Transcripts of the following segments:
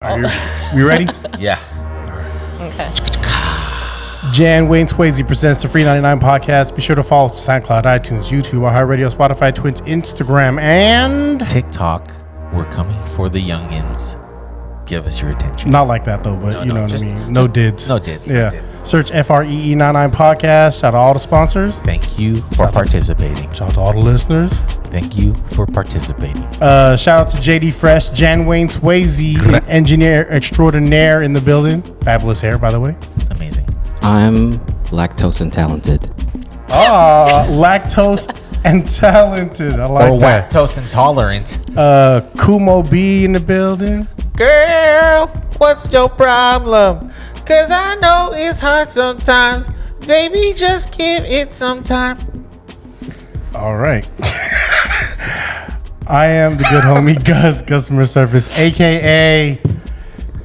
Are you ready? Yeah. Okay. Jan Wayne Swayze presents the FREE99 podcast. Be sure to follow us on SoundCloud, iTunes, YouTube, iHeartRadio, Spotify, Twitch, Instagram, and TikTok. We're coming for the youngins. Give us your attention. Not like that though, but you know what I mean. No dids. No dids. Yeah. No dids. Search FREE99 podcast. Shout out to all the sponsors. Thank you for participating. Shout out to all the listeners. Thank you for participating. Shout out to JD Fresh, Jan Wayne Swayze, engineer extraordinaire in the building. Fabulous hair, by the way. Amazing. I'm lactose intolerant. Lactose and talented. I like Or that. lactose intolerant. Kumo B in the building. Girl, what's your problem? Cause I know it's hard sometimes. Baby, just give it some time. All right. I am the good homie Gus, customer service, aka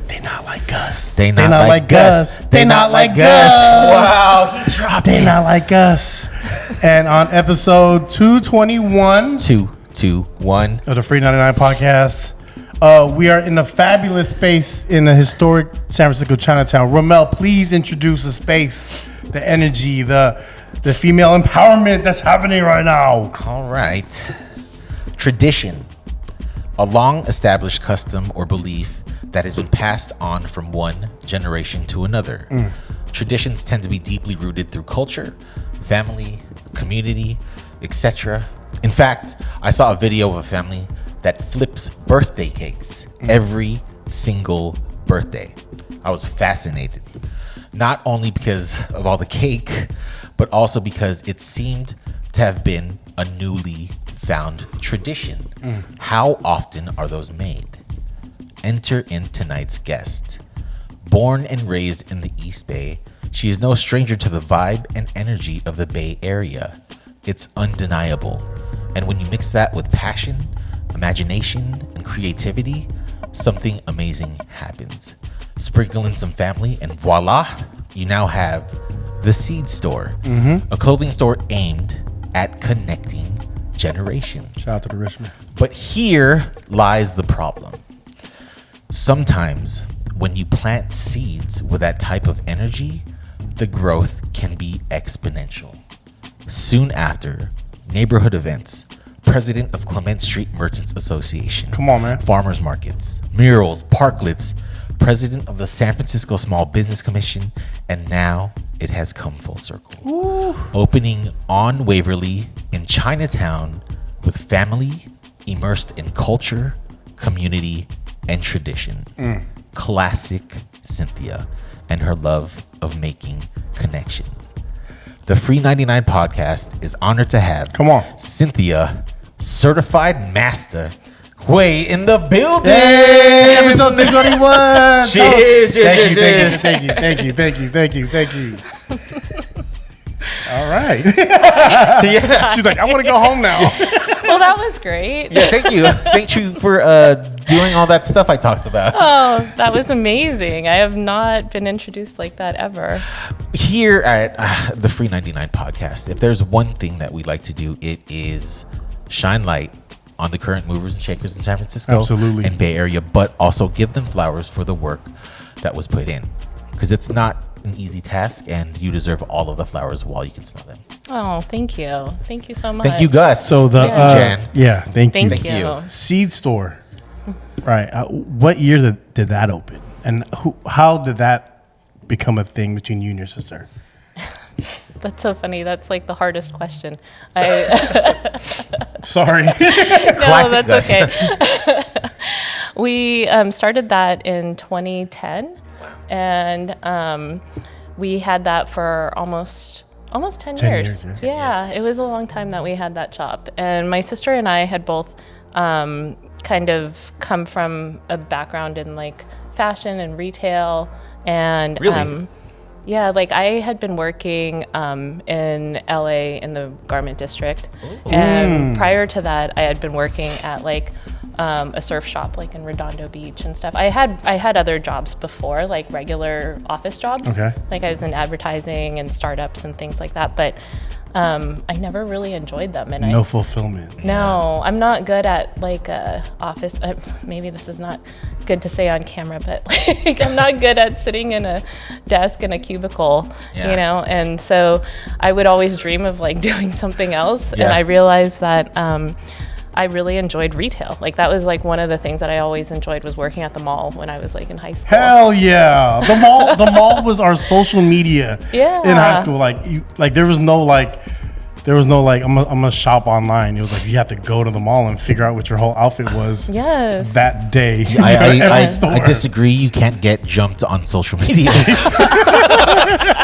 they not like Gus. They not like Gus. They not like Gus. Wow, he dropped They it. not like Gus. And on episode 221 221. of the FREE99 podcast, we are in a fabulous space in the historic San Francisco Chinatown. Rommel, please introduce the space, the energy, the female empowerment that's happening right now. All right. Tradition. A long established custom or belief that has been passed on from one generation to another. Traditions tend to be deeply rooted through culture, family, community, etc. In fact, I saw a video of a family that flips birthday cakes every single birthday. I was fascinated, not only because of all the cake, but also because it seemed to have been a newly found tradition. How often are those made? Enter in tonight's guest. Born and raised in the East Bay, she is no stranger to the vibe and energy of the Bay Area. It's undeniable. And when you mix that with passion, imagination, and creativity, something amazing happens. Sprinkle in some family and voila, you now have The Seed Store, a clothing store aimed at connecting generations. Shout out to the Richmond. But here lies the problem. Sometimes when you plant seeds with that type of energy, the growth can be exponential. Soon after, neighborhood events, president of Clement Street Merchants Association. Come on, man. Farmers markets, murals, parklets, president of the San Francisco Small Business Commission, and now it has come full circle. Ooh. Opening on Waverly in Chinatown with family immersed in culture, community, and tradition. Classic Cynthia and her love of making connections. The FREE99 podcast is honored to have Cynthia, certified master, Huie in the building. Hey, episode 221. Cheers, Thank you. All right. Yeah. She's like, I want to go home now. Well, that was great. Yeah, thank you. Thank you for doing all that stuff I talked about. Oh, that was amazing. I have not been introduced like that ever. Here at the FREE99 podcast, if there's one thing that we like to do, it is shine light on the current movers and shakers in San Francisco Absolutely. and Bay Area, but also give them flowers for the work that was put in. Because it's not an easy task, and you deserve all of the flowers while you can smell them. Oh, thank you. Thank you so much. Thank you, Gus. So the Jan. thank you. Thank you. Seed store. Right. What year did that open? And how did that become a thing between you and your sister? That's so funny. That's like the hardest question. Sorry. Classic that's Gus. okay. We started that in 2010, and we had that for almost 10 years. Yeah, it was a long time that we had that shop. And my sister and I had both kind of come from a background in like fashion and retail, and Really? yeah, like I had been working in LA in the garment district. And prior to that, I had been working at like a surf shop like in Redondo Beach and stuff. I had other jobs before, like regular office jobs. Okay. Like I was in advertising and startups and things like that. But I never really enjoyed them. And No fulfillment. No, I'm not good at like office. Maybe this is not good to say on camera, but like I'm not good at sitting in a desk in a cubicle, you know. And so I would always dream of like doing something else. And I realized that I really enjoyed retail. Like that was like one of the things that I always enjoyed was working at the mall when I was like in high school. Hell yeah. The mall was our social media in high school. Like there was no I'm gonna shop online. It was like you have to go to the mall and figure out what your whole outfit was that day. I disagree. You can't get jumped on social media.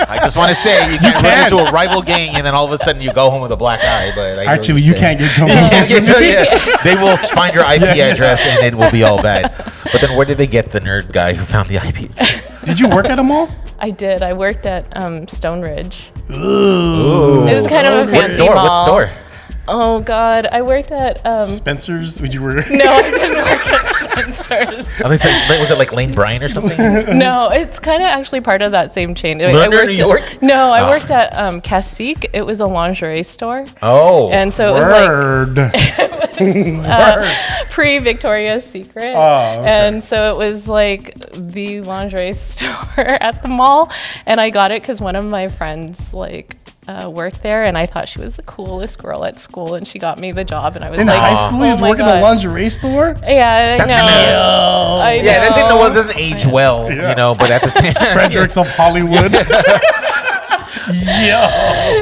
I just want to say you can't run into a rival gang and then all of a sudden you go home with a black eye. But actually, you can't get jumped on social media. They will find your IP address and it will be all bad. But then where did they get the nerd guy who found the IP address? Did you work at a mall? I did. I worked at Stone Ridge. Ooh. It was kind of a fancy mall. What store? Oh God, I worked at Spencer's. Would you work? No, I didn't work at Spencer's. Was it like Lane Bryant or something? No, it's kind of actually part of that same chain. New York? No, I worked at Cacique. It was a lingerie store. Oh, and so it was like pre-Victoria's Secret. Oh, okay. And so it was like the lingerie store at the mall, and I got it because one of my friends worked there, and I thought she was the coolest girl at school, and she got me the job, and I was in like, high school, you was working in a lingerie store? Yeah, I know. That doesn't age well, you know, but at the same time. Fredericks of Hollywood. Yo.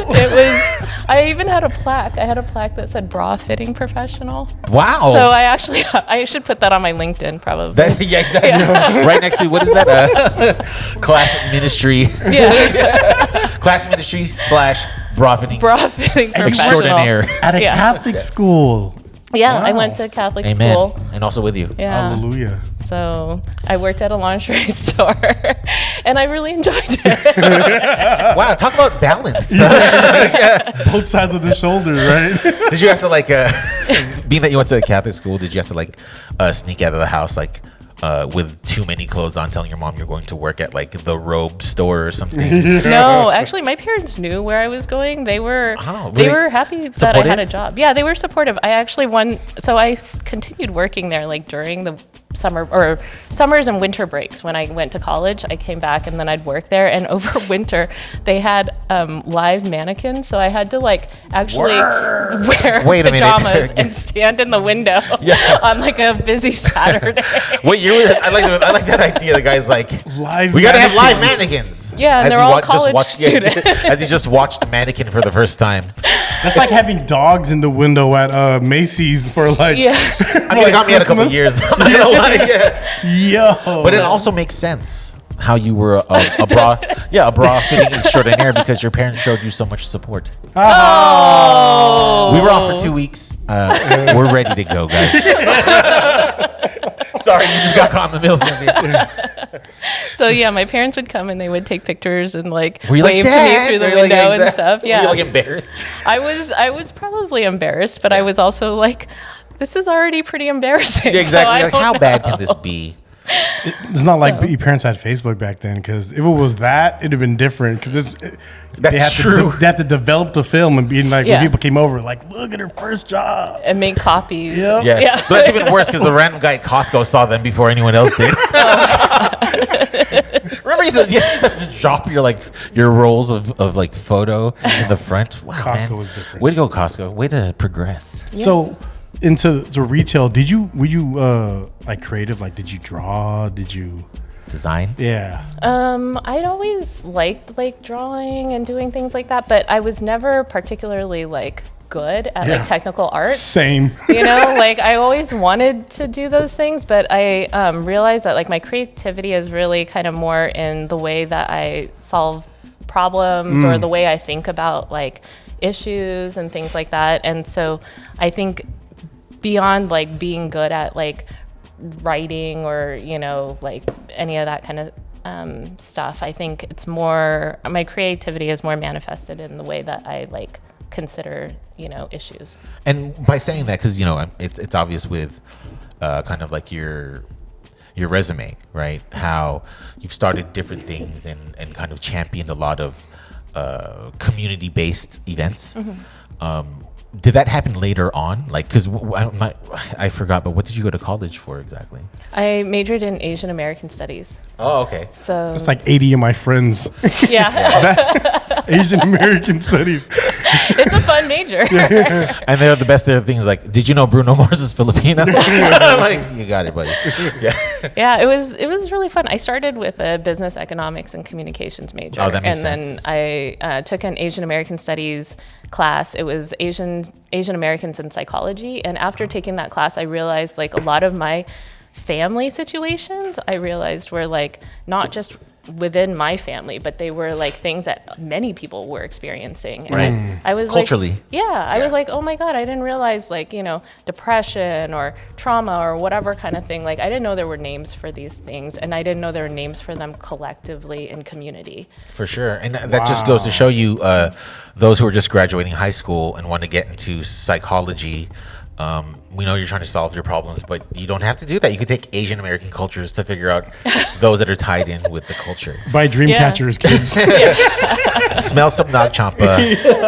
It was, I even had a plaque. I had a plaque that said bra fitting professional. Wow. So I should put that on my LinkedIn probably. Yeah, exactly. Yeah. Right next to, what is that? Class ministry. Yeah. Class ministry / bra fitting professional. Extraordinaire. At a Catholic school. Yeah, Wow. I went to Catholic Amen. school. And also with you. Yeah. Hallelujah. So I worked at a lingerie store, and I really enjoyed it. Wow, talk about balance. Both sides of the shoulder, right? Did you have to being that you went to a Catholic school, did you have to sneak out of the house with too many clothes on, telling your mom you're going to work at the robe store or something? No, actually, my parents knew where I was going. They were they were happy that I had a job. Yeah, they were supportive. I actually continued working there during the summers and winter breaks. When I went to college, I came back and then I'd work there. And over winter, they had live mannequins, so I had to actually wear pajamas and stand in the window on a busy Saturday. What year was it? I like that idea. The guy's live. We gotta have live mannequins. Yeah, and they're all college students. As he just watched Mannequin for the first time. That's like having dogs in the window at Macy's for I mean, it got me in a couple of years. Yo. But it also makes sense how you were a bra fitting extraordinaire because your parents showed you so much support. Oh. We were off for 2 weeks. We're ready to go, guys. Sorry, you just got caught in the middle, Cynthia. So yeah, my parents would come and they would take pictures and wave to Dad? me through the window and stuff. Yeah, were you embarrassed? I was probably embarrassed, but I was also this is already pretty embarrassing. Yeah, exactly. So How bad can this be? It's not like your parents had Facebook back then, because if it was that, it'd have been different. Because That's true. They had to develop the film and be when people came over, look at her first job and make copies. Yep. Yeah. But that's even worse because the random guy at Costco saw them before anyone else did. Remember, you used to just drop your rolls of photo in the front. Wow, Costco was different. Way to go, Costco. Way to progress. Yeah. So into retail, were you creative? Did you draw? Did you design? Yeah. I'd always liked drawing and doing things like that, but I was never particularly good at technical art. Same. I always wanted to do those things, but I realized that my creativity is really kind of more in the way that I solve problems or the way I think about issues and things like that. And so I think beyond being good at writing or any of that kind of stuff, I think it's more, my creativity is more manifested in the way that I consider issues. And by saying that, because it's obvious with kind of your resume, right? How you've started different things and kind of championed a lot of community-based events. Did that happen later on? Like, because I forgot, but what did you go to college for exactly? I majored in Asian American Studies. Oh, okay. So It's like 80 of my friends. yeah, Asian American studies. it's a fun major. And they're the best. They're things like, did you know Bruno Mars is Filipino? Like, you got it, buddy. Yeah. Yeah, it was really fun. I started with a business economics and communications major, Oh, that makes and sense. then I took an Asian American Studies class. It was Asian Americans in psychology, and after taking that class, I realized like a lot of my family situations I realized were like not just within my family, but they were like things that many people were experiencing. And Right. I was Culturally. like, I was like, oh my God, I didn't realize like, depression or trauma or whatever kind of thing. Like I didn't know there were names for these things, and I didn't know there were names for them collectively in community. For sure. And that just goes to show you those who are just graduating high school and want to get into psychology. We know you're trying to solve your problems, but you don't have to do that. You could take Asian American cultures to figure out those that are tied in with the culture. Buy dream catchers, kids. Smell some nag champa,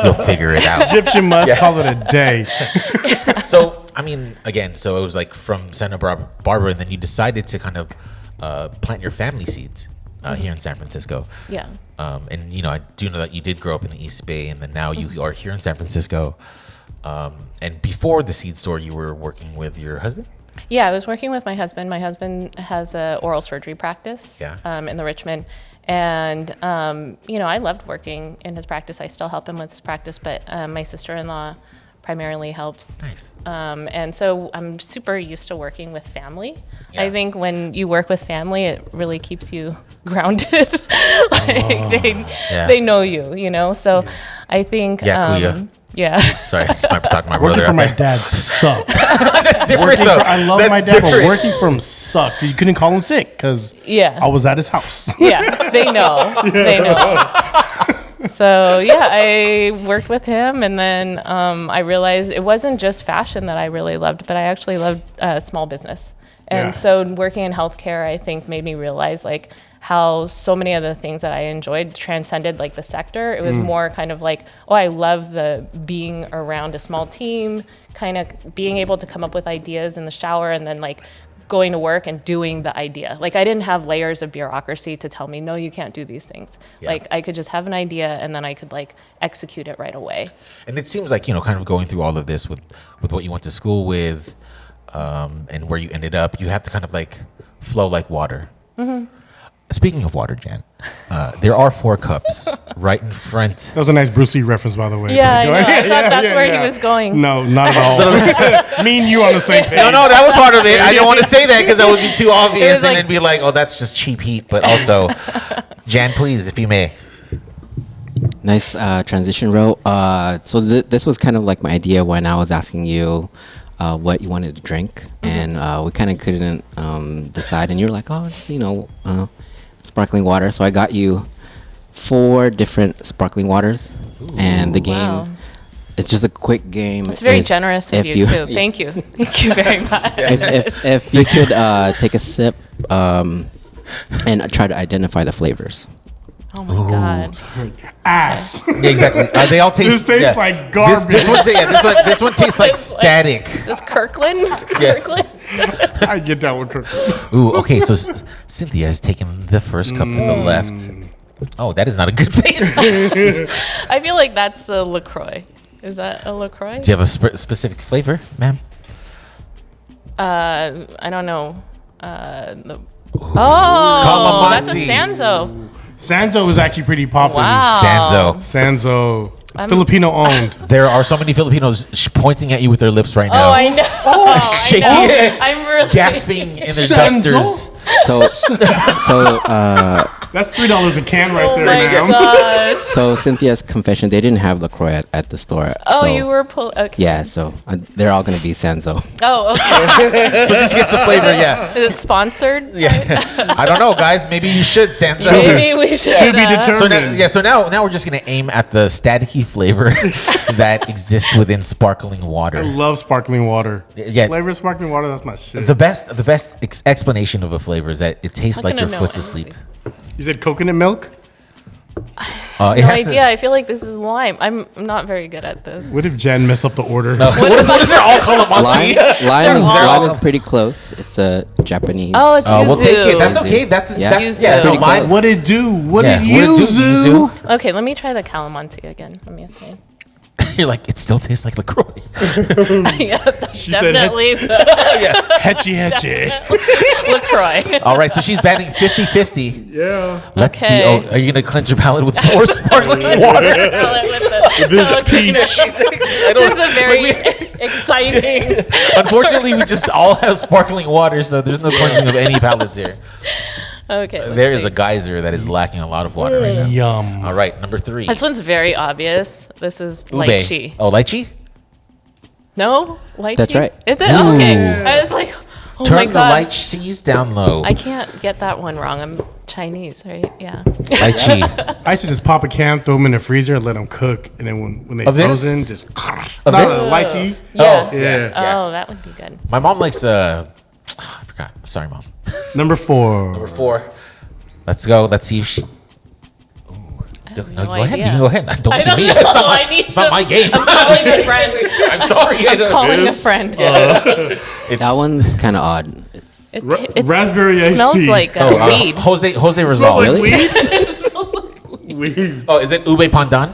you'll figure it out. Egyptian must call it a day. So, I mean, again, so it was like from Santa Barbara, and then you decided to kind of plant your family seeds here in San Francisco. Yeah. And, I do know that you did grow up in the East Bay, and then now you are here in San Francisco. And before the seed store, you were working with your husband? Yeah, I was working with my husband. My husband has a oral surgery practice in the Richmond. And, I loved working in his practice. I still help him with his practice, but my sister-in-law primarily helps. Nice. And so I'm super used to working with family. Yeah. I think when you work with family, it really keeps you grounded. They know you, So I think... Yeah, yeah. Sorry, I just talking my Working brother. for my dad sucked. That's different, though. I love That's my dad, different. but working for him sucked. You couldn't call him sick because I was at his house. Yeah, they know. They know. So, I worked with him, and then I realized it wasn't just fashion that I really loved, but I actually loved small business. And so working in healthcare, I think, made me realize, like, how so many of the things that I enjoyed transcended, like, the sector. It was more kind of like, I love the being around a small team, kind of being able to come up with ideas in the shower, and then, like, going to work and doing the idea. Like, I didn't have layers of bureaucracy to tell me, no, you can't do these things. Yeah. Like, I could just have an idea, and then I could, like, execute it right away. And it seems like, kind of going through all of this with what you went to school with and where you ended up, you have to kind of, like, flow like water. Mm-hmm. Speaking of water, Jan, there are 4 cups right in front. That was a nice Bruce Lee reference, by the way. Yeah, I know. I thought that's where he was going. No, not at all. Me and you on the same page. No, that was part of it. I didn't want to say that because that would be too obvious, and like, it'd be like, oh, that's just cheap heat. But also, Jan, please, if you may. Nice transition, Ro. So this was kind of like my idea when I was asking you what you wanted to drink, and we kind of couldn't decide. And you're like, sparkling water. So I got you 4 different sparkling waters. Ooh. And the game, it's just a quick game. It's very generous of you too. Thank you. Thank you very much. If you could take a sip and try to identify the flavors. Oh my God. Ass. Yeah, exactly. They all taste. This tastes like garbage. This one tastes like static. Is this Kirkland? Yeah. Kirkland? I get that one. Ooh, okay. So Cynthia has taken the first cup to the left. Oh, that is not a good taste. I feel like that's the LaCroix. Is that a LaCroix? Do you have a specific flavor, ma'am? I don't know. That's a Calamansi. Sanzo. Sanzo is actually pretty popular. Wow. Sanzo. Filipino owned. There are so many Filipinos pointing at you with their lips right now. Oh, I know. Shaking I know. I'm really gasping in their Sanzo? dusters. That's $3 a can right there, my ma'am. gosh. So Cynthia's confession, they didn't have LaCroix at the store. Oh, so, you were okay. Yeah, so they're all going to be Sanzo. Oh, okay. So just gets the flavor, yeah. Is it sponsored? Yeah. I don't know, guys. Maybe you should, Sansa. Maybe we should. To be determined. So now we're just gonna aim at the staticky flavor that exists within sparkling I water. love sparkling water. Yeah. Flavor of sparkling water, that's my shit. The best explanation of a flavor is that it tastes How like can I your know foot's any of asleep. You said coconut milk? No idea. I feel like this is lime. I'm not very good at this. What if Jen messed up the order? No. What if they're all calamansi? Lime is pretty close. It's a Japanese. Oh, it's yuzu. We'll take it. That's okay. That's Yuzu. no, Pretty lime. What it do? What Yeah, it yuzu? Okay, let me try the calamansi again. Let me see. You're like, it still tastes like LaCroix. Yeah, that's She said definitely Hetchy hetchy. LaCroix. All right, so she's batting 50-50. Yeah. Let's Okay. see. Oh, are you going to cleanse your palate with some more sparkling water? This peach. This is a very exciting. Unfortunately, we just all have sparkling water, so there's no cleansing of any palates here. Okay. let's There is see. a geyser that is lacking a lot of water right now. Yum. All right, number 3. This one's very obvious. This is Ube. lychee. Oh, lychee? No? Lychee? That's right. Is it? Okay. I was like, oh my Turn the God. light cheese down low. I can't get that one wrong. I'm Chinese, right? Yeah. Lychee. I used to just pop a can, throw them in the freezer, and let them cook, and then when they Of this? frozen, just Of not this? a lychee. Yeah. Yeah. Oh, that would be good. My mom likes, I forgot. Sorry, Mom. Number 4. Number 4. Let's go. Let's see if she... No, no go ahead. You idea. can go ahead. Don't I look at don't me. know. It's not my, I need it's not my game. I'm calling a friend. I'm sorry. I'm calling a friend. That one's kind of odd. It Raspberry iced smells tea. like weed. Jose Smells Rizal. like Really? weed. It smells like Weed. Oh, is it ube pandan?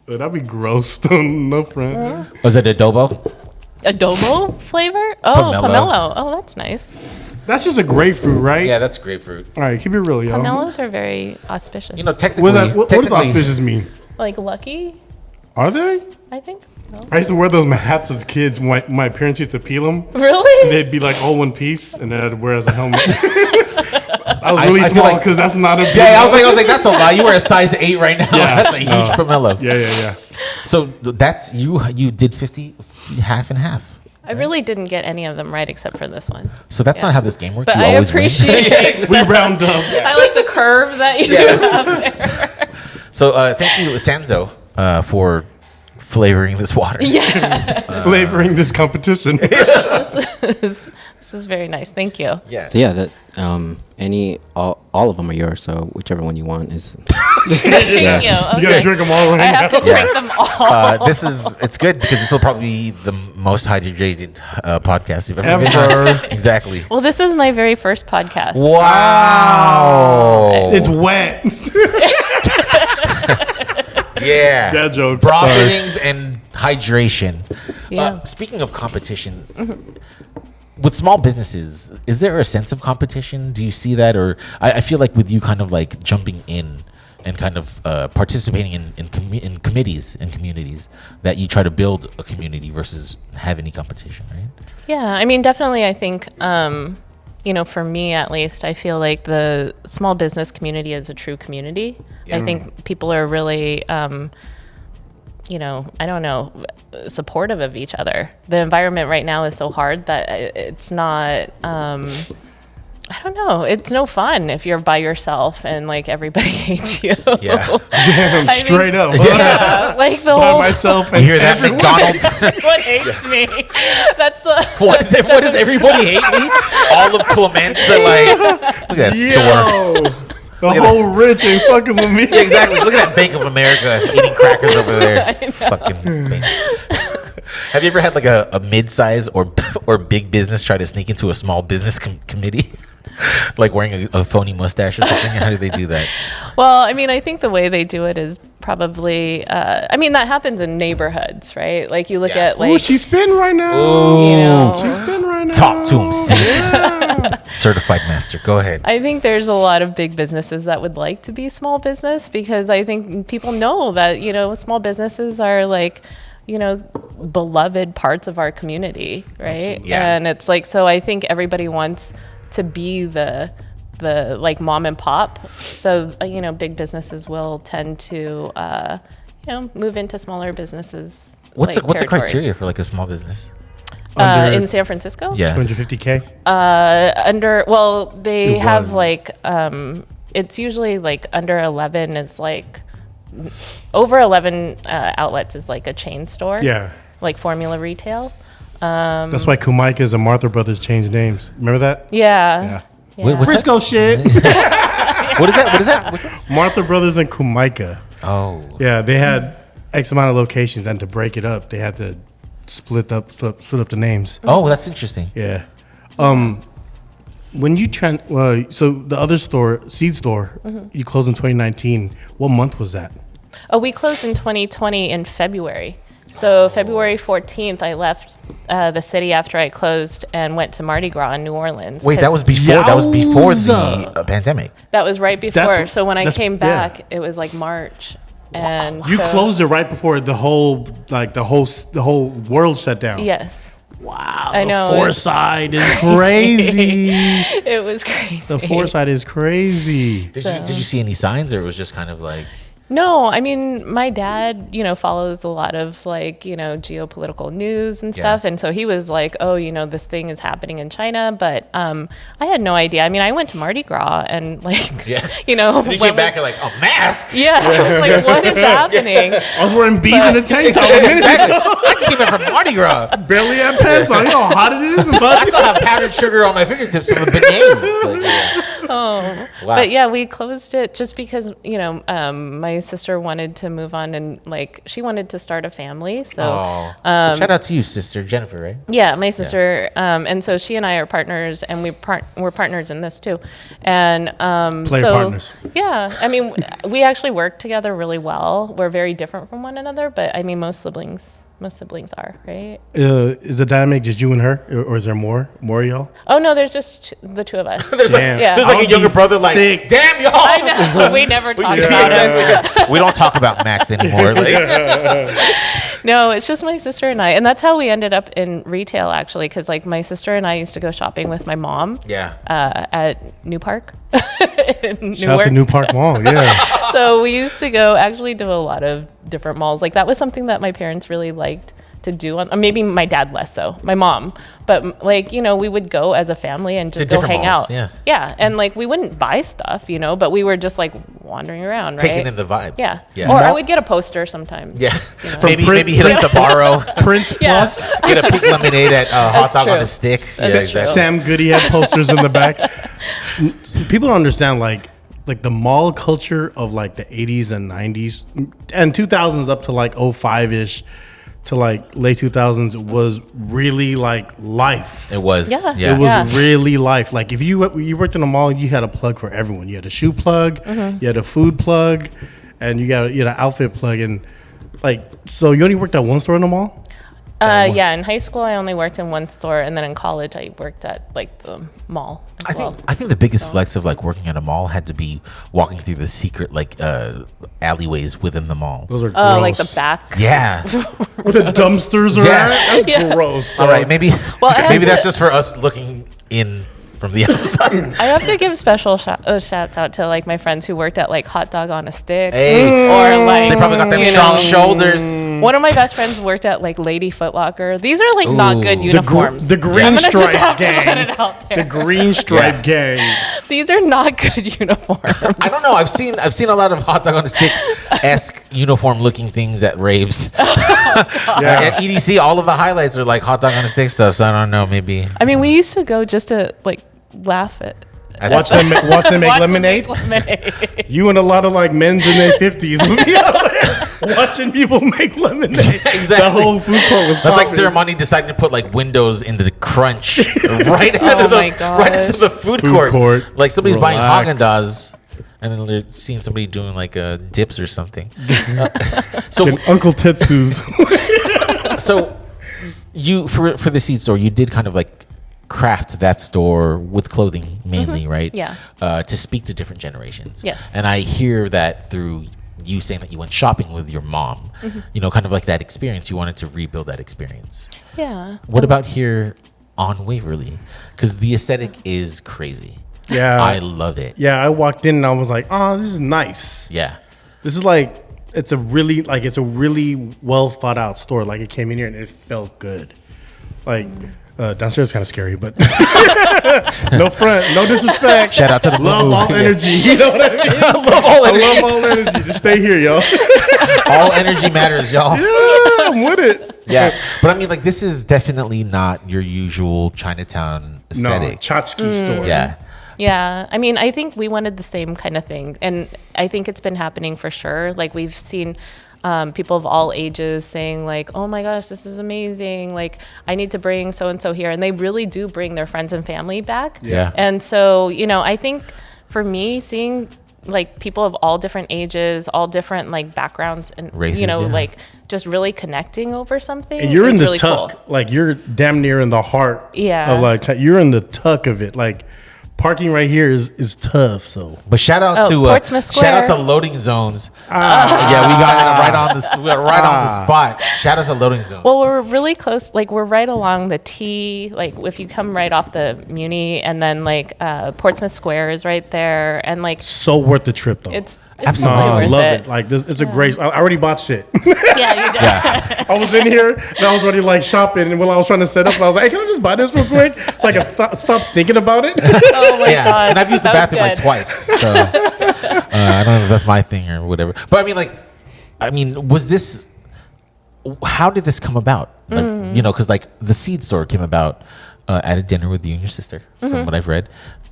Oh, that'd be gross. No friend. Was it adobo? adobo flavor. Oh, Pomelo. pomelo. Oh, that's nice. That's just a grapefruit, right? Yeah, that's grapefruit. All right, keep it real, yo. Pomelos are very auspicious. You know, technically, What does what does technically- auspicious mean? like lucky, Are they? I think. No. I used to wear those hats as kids. My parents used to peel them. Really? They'd be like all one piece, and then I'd wear it as a helmet. I was really I feel small like- because that's not a. Big Yeah, I was like, that's a lie. You wear a size 8 right now. Yeah. That's a huge pomelo. Yeah. So that's you. You did 50, half and half. I really didn't get any of them right except for this one. So that's not how this game works. But You I always win. appreciate. We round up. I like the curve that you have there. So thank you, Sanzo, for flavoring this water. Flavoring this competition. This is very nice. Thank you. Yeah. So yeah, that all of them are yours. So whichever one you want is. Thank you. You gotta Okay. drink them all I right have now. to drink them all. It's good because this will probably be the most hydrated podcast you've ever been Ever. on. Exactly. Well, this is my very first podcast. Wow. It's wet. Yeah. Dad joke. Bra Sorry. fittings and hydration. Yeah. Speaking of competition, with small businesses, is there a sense of competition? Do you see that? Or I feel like with you kind of like jumping in and kind of participating in committees and communities that you try to build a community versus have any competition, right? Yeah, I mean, definitely, I think, for me at least, I feel like the small business community is a true community. I think people are really, supportive of each other. The environment right now is so hard that it's not, I don't know, it's no fun if you're by yourself and like everybody hates you. Yeah. Damn, straight up. Yeah, like the By whole myself You and hear that, everyone. McDonald's? everyone hates me. That's What does everybody hate me? All of Clements, they're like, look at that store. Yo, the whole rich ain't fucking with me. Yeah, exactly. Look at that Bank of America eating crackers over there. Fucking bank. Have you ever had like a mid-size or big business try to sneak into a small business committee? Like wearing a phony mustache or something? How do they do that? Well, I mean, I think the way they do it is probably, that happens in neighborhoods, right? Like you look Yeah. at like, Oh, she's spin right now. you know, She's spin right now. Talk to him, certified master. Go ahead. I think there's a lot of big businesses that would like to be small business because I think people know that, small businesses are like, beloved parts of our community, right? Yeah. And it's like, so I think everybody wants to be the like mom and pop. So, big businesses will tend to, move into smaller businesses. What's the territory. criteria for like a small business? Under In San Francisco? Yeah. 250K. They It have was. like, it's usually like under 11 is like, over 11 outlets is like a chain store. Yeah. Like Formula Retail. That's why Kumaika's and Martha Brothers changed names. Remember that? Yeah. Yeah. What's Frisco shit. What is that? What is that? Which one? Martha Brothers and Kumaika. Oh. Yeah, they had X amount of locations, and to break it up, they had to split up the names. Oh, that's interesting. Yeah. When you so the other store, Seed Store, you closed in 2019. What month was that? Oh, we closed in 2020 in February. So February 14th, I left the city after I closed and went to Mardi Gras in New Orleans. Wait, that was before. That was before the pandemic. That was right before. So when I that's- came yeah. back, it was like March, and You so- closed it right before the whole world shut down. Yes, Wow. I know. The foresight is crazy. it was crazy. The foresight is crazy. Did you see any signs, or it was just kind of like? No, I mean, my dad, follows a lot of geopolitical news and stuff. And so he was like, oh, this thing is happening in China. But I had no idea. I mean, I went to Mardi Gras and And you came back, you're like, a mask? Yeah, I was like, what is happening? I was wearing bees in a tank top. Exactly. I just came back from Mardi Gras. Barely had pants on. You know how hot it is? I still have powdered sugar on my fingertips from the beignets. Like, yeah. Oh, Wow. but yeah, we closed it just because my sister wanted to move on and she wanted to start a family. So Shout out to you, sister Jennifer, right? yeah, my sister, and so she and I are partners, and we're partners in this too, and Player partners. Yeah, I mean, we actually work together really well. We're very different from one another, but I mean, most siblings are, right? Is the dynamic just you and her, or is there more of y'all? Oh no, there's just the two of us. There's Damn. Yeah. there's I like a would younger be brother, like, sick. damn y'all. I know. We never talk about it. We don't talk about Max anymore. Like, No, it's just my sister and I, and that's how we ended up in retail actually, because my sister and I used to go shopping with my mom. yeah. At New Park. in Shout out to Newark. New Park Mall. Yeah. So we used to go actually to a lot of different malls. That was something that my parents really liked to do. Maybe my dad less so, my mom. But we would go as a family and just To go different hang malls, out. yeah. Yeah, and we wouldn't buy stuff, but we were just wandering around, right? Taking in the vibes. Yeah. Yeah. Or I would get a poster sometimes. Yeah. Print- Maybe hit a Sbarro. Prince Yeah. Plus. Get a pink lemonade at Hot That's Dog on true. a Stick. That's true. Sam Goody had posters in the back. People don't understand like the mall culture of the 80s and 90s and 2000s up to 05-ish to late 2000s was really life. It was. Yeah. Yeah. It was Yeah. really life. If you worked in a mall, you had a plug for everyone. You had a shoe plug, you had a food plug, and you had an outfit plug. And so you only worked at one store in the mall? Yeah, in high school I only worked in one store, and then in college I worked at the mall as well. I think the biggest flex of working at a mall had to be walking through the secret alleyways within the mall. Those are Oh, gross. the back. Yeah. Where the dumpsters are Yeah. at? That's Yeah. gross. All right. Maybe. Well, I maybe have that's to- just for us looking in from the outside. I have to give special shouts out to my friends who worked at Hot Dog on a Stick. Hey. Or They probably got them strong shoulders. One of my best friends worked at Lady Foot Locker. These are not good Ooh. uniforms. The green I'm gonna just stripe have to gang. put it out there. The green stripe gang. These are not good uniforms. I don't know. I've seen a lot of Hot Dog on a Stick esque uniform looking things at raves. Yeah. At EDC, all of the highlights are Hot Dog on a Stick stuff. So I don't know. Maybe. I mean, we used to go just to laugh at. Watch them make watch them lemonade. make lemonade. You and a lot of men's in their 50s would be out there watching people make lemonade. Exactly. The whole food court was That's like popping. Ceremony deciding to put windows into the crunch right into my right into the food court. Somebody's buying Relax. Haagen-Dazs and then they're seeing somebody doing dips or something. So Uncle Tetsu's. so you for the seed store, you did kind of craft that store with clothing mainly, right? Yeah. To speak to different generations. Yes. And I hear that through you saying that you went shopping with your mom, kind of that experience. You wanted to rebuild that experience. Yeah. What about here on Waverly? Because the aesthetic is crazy. Yeah. I love it. Yeah, I walked in and I was like, oh, this is nice. Yeah. This is it's a really well thought out store. It came in here and it felt good. Downstairs is kind of scary, but no front, no disrespect. Shout out to the love Blue. all energy. You know what I mean? I love all energy. Just stay here, yo. All energy matters, y'all. Yeah, I'm with it. Yeah. But I mean, this is definitely not your usual Chinatown No, aesthetic. tchotchke store. Yeah. Yeah, I mean, I think we wanted the same kind of thing, and I think it's been happening for sure. Like we've seen people of all ages saying like, "Oh my gosh, this is amazing! Like I need to bring so and so here," and they really do bring their friends and family back. Yeah. And so I think for me, seeing like people of all different ages, all different like backgrounds, and Races, yeah. like just really connecting over something. And you're is in the really tuck, cool. like you're damn near in the heart. Yeah. Of like you're in the tuck of it. Like parking right here is tough. So, But shout out to Portsmouth shout out to Square. loading zones. Yeah, we got it right on the spot. Shout out to loading zones. Well, we're really close. Like we're right along the T. Like if you come right off the Muni, and then like Portsmouth Square is right there, and like so worth the trip though. it's Absolutely. totally I worth love it. it. Like this, it's a great. I already bought shit. Yeah, you do. Yeah. I was in here and I was already like shopping, and while I was trying to set up, I was like, "Hey, can I just buy this real quick so I can stop thinking about it?" Oh my Yeah, god! and I've used the that was bathroom like good. twice, so I don't know if that's my thing or whatever. But I mean, was this? How did this come about? Like, because like the seed store came about at a dinner with you and your sister, from what I've read.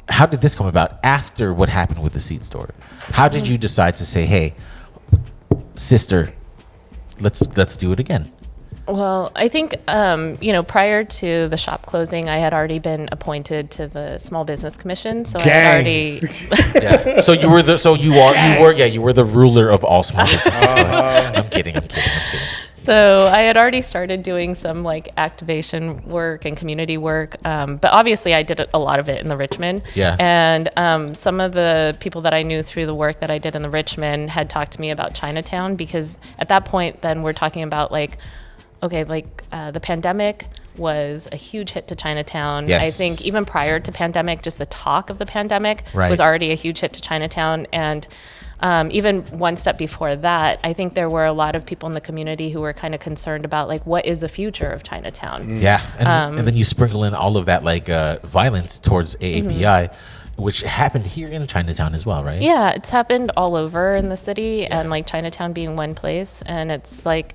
How did this come about after what happened with the seed store? How did you decide to say, "Hey, sister, let's do it again"? Well, I think prior to the shop closing, I had already been appointed to the Small Business Commission, so I had Gang. already. Yeah. So you were the ruler of all small businesses. I'm kidding. So I had already started doing some like activation work and community work, but obviously I did a lot of it in the Richmond. Yeah. And some of the people that I knew through the work that I did in the Richmond had talked to me about Chinatown, because at that point then we're talking about like, okay, like the pandemic was a huge hit to Chinatown. Yes. I think even prior to pandemic, just the talk of the pandemic Right. was already a huge hit to Chinatown. And even one step before that, I think there were a lot of people in the community who were kind of concerned about like, what is the future of Chinatown? Yeah, and then you sprinkle in all of that like violence towards AAPI, which happened here in Chinatown as well, right? Yeah, it's happened all over in the city, and like Chinatown being one place. And it's like,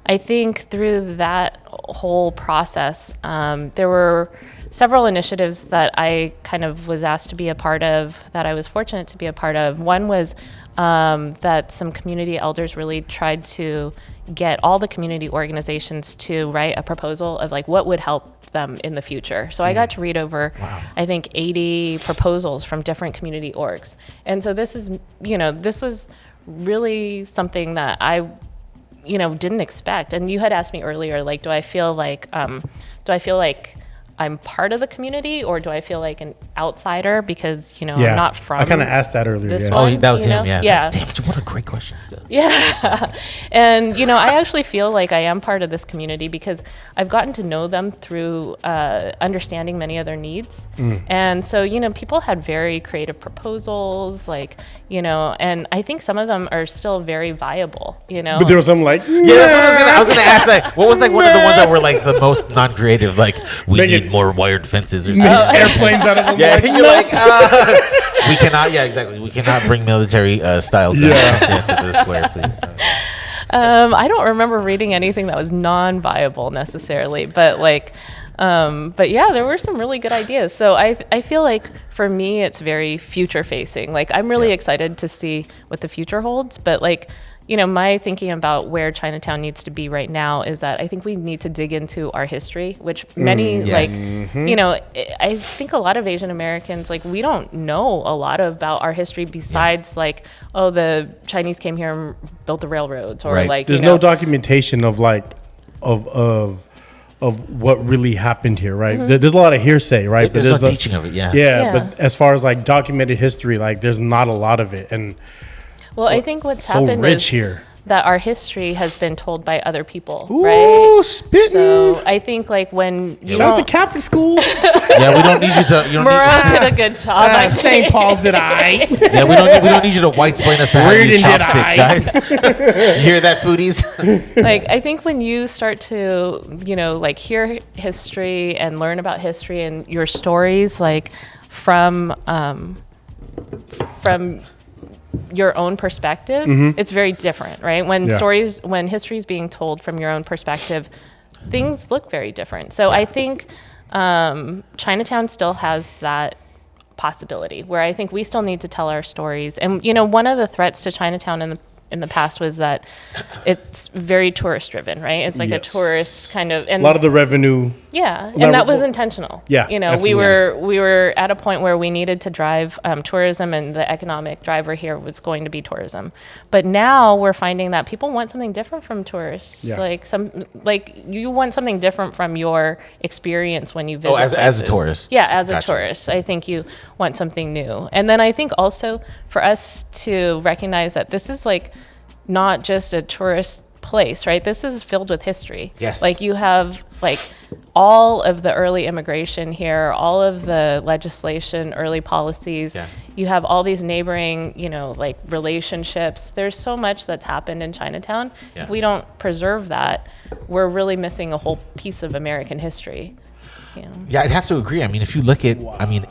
I think through that whole process, there were several initiatives that I kind of was asked to be a part of, that I was fortunate to be a part of. One was that some community elders really tried to get all the community organizations to write a proposal of like what would help them in the future. So I got to read over, I think 80 proposals from different community orgs. And so this is, this was really something that I didn't expect. And you had asked me earlier, like, do I feel like I'm part of the community, or do I feel like an outsider because, I'm not from I kind of asked that earlier. this Yeah. one, Oh, that was you know? him. Yeah. Yeah. Damn, what a great question. Yeah. And, I actually feel like I am part of this community because I've gotten to know them through understanding many of their needs. And so, people had very creative proposals, like, and I think some of them are still very viable, But there was some like, Yeah, that's what I was gonna ask. Like, what was like one of the ones that were like the most non-creative? Like, we Make need it- more wired fences or something. airplanes out of them. Yeah, like, you're like, we cannot. Yeah, exactly. We cannot bring military style guns into the square, please. I don't remember reading anything that was non-viable necessarily, but but yeah, there were some really good ideas. So I feel like for me, it's very future facing. Like I'm really excited to see what the future holds, but my thinking about where Chinatown needs to be right now is that I think we need to dig into our history, which many Yes. I think a lot of Asian Americans, we don't know a lot about our history besides the Chinese came here and built the railroads, or Right. There's no documentation of of what really happened here, right? There's a lot of hearsay, right? There's no teaching of it. Yeah. Yeah, but as far as documented history, there's not a lot of it, and Well, I think what's so happened rich is here. that our history has been told by other people, Ooh, right? spitting. So I think when you Shout out to don't, Catholic school. Yeah, we don't need you to. You don't Moran did a good job. I St. think. Paul's did I? need, yeah, we don't need you to white explain us how to use Reading did chopsticks, I? guys. You hear that, foodies? I think when you start to, hear history and learn about history and your stories, from your own perspective, it's very different, right? When Yeah. when history is being told from your own perspective, things look very different. So I think Chinatown still has that possibility, where I think we still need to tell our stories. And, you know, one of the threats to Chinatown in the past was that it's very tourist driven, right? It's like a tourist kind of, and a lot of the revenue. Yeah, and that was intentional. Yeah, you know, absolutely. we were at a point where we needed to drive tourism, and the economic driver here was going to be tourism. But now we're finding that people want something different from tourists. Yeah. Like you want something different from your experience when you visit. as a places. tourist. Yeah, as Gotcha. a tourist, I think you want something new. And then I think also for us to recognize that this is like not just a tourist place, right? This is filled with history. Yes. Like you have like all of the early immigration here, all of the legislation, early policies. Yeah. You have all these neighboring, you know, like relationships. There's so much that's happened in Chinatown. Yeah. If we don't preserve that, we're really missing a whole piece of American history. Yeah. Yeah, I'd have to agree. I mean, if you look at,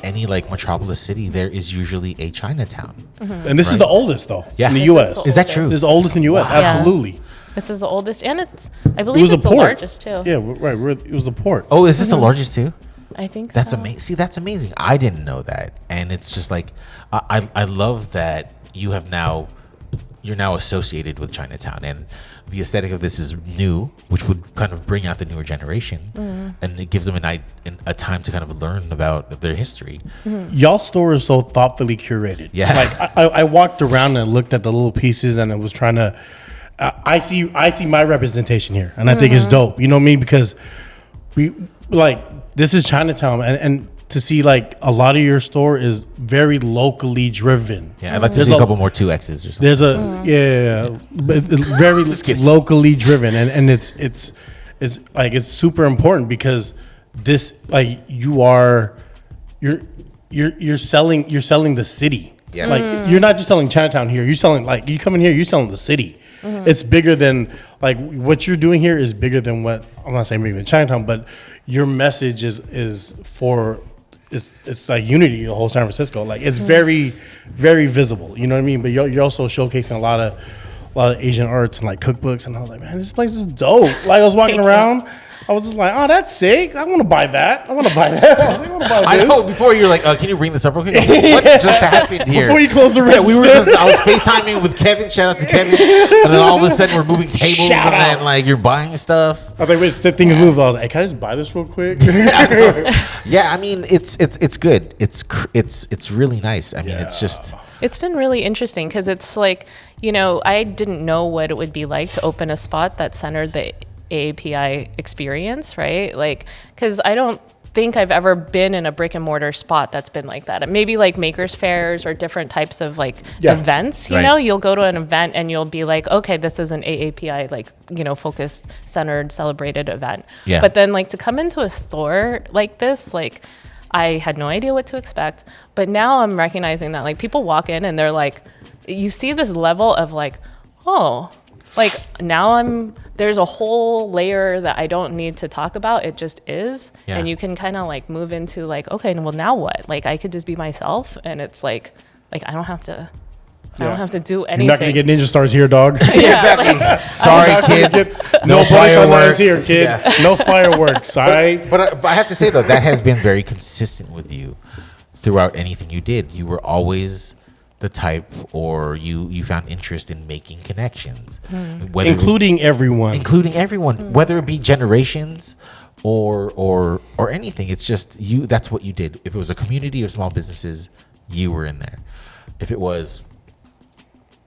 any like metropolis city, there is usually a Chinatown. And this is the oldest, though, Yeah. in the This U.S. is Is that true? This is the oldest in the U.S. Wow. Yeah. Absolutely. This is the oldest, and I It believe was a it's the port. largest too. Yeah, right. It was the port. Oh, is this the largest too? I think That's so. amazing. See, that's amazing. I didn't know that, and it's just like I love that you're now associated with Chinatown, and the aesthetic of this is new, which would kind of bring out the newer generation, and it gives them a time to kind of learn about their history. Y'all store is so thoughtfully curated. Yeah. Like I walked around and looked at the little pieces, and I was trying to. I see my representation here, and I think it's dope. You know what I mean? Because this is Chinatown, and to see like a lot of your store is very locally driven. Yeah, I'd like to There's see a couple more 2X's or something. There's but it's very kidding. locally driven, and it's like it's super important because this like you're selling the city. Yes. Like you're not just selling Chinatown here. You're selling like you come in here, you're selling the city. It's bigger than like what you're doing here is bigger than what I'm not saying bigger than Chinatown, but your message is for it's like unity, the whole San Francisco. Like it's very, very visible. You know what I mean? But you're also showcasing a lot of Asian arts and like cookbooks, and I was like, man, this place is dope. Like I was walking around, I was just like, oh, that's sick. I want to buy that. I want to buy that. I was like, I want to buy this. I know. Before you're like, can you bring this up real quick? What just happened here? Before you close the register. we were just. I was FaceTiming with Kevin. Shout out to Kevin. And then all of a sudden we're moving tables, Shout and then out. like you're buying stuff. I was like, wait, things move. I was like, hey, can I just buy this real quick? Yeah, I mean it's good. It's really nice. I mean it's just. It's been really interesting because it's like, you know, I didn't know what it would be like to open a spot that centered the AAPI experience, right? Like, because I don't think I've ever been in a brick and mortar spot that's been like that. Maybe like makers fairs or different types of like events, you Right. know, you'll go to an event and you'll be like, okay, this is an AAPI, like, you know, focused, centered, celebrated event. Yeah. But then like to come into a store like this, like, I had no idea what to expect, but now I'm recognizing that like people walk in and they're like, you see this level of like, oh, like now there's a whole layer that I don't need to talk about. It just is. Yeah. And you can kind of like move into like, okay, well now what? Like I could just be myself, and it's like I don't have to do anything. You're not gonna get ninja stars here, dog. Yeah, exactly. Sorry, kids. No fireworks fireworks here, kid. Yeah. No fireworks. All right. But I have to say though, that has been very consistent with you throughout anything you did. You were always the type, or you found interest in making connections, whether Including everyone. whether it be generations or anything. It's just you. That's what you did. If it was a community of small businesses, you were in there. If it was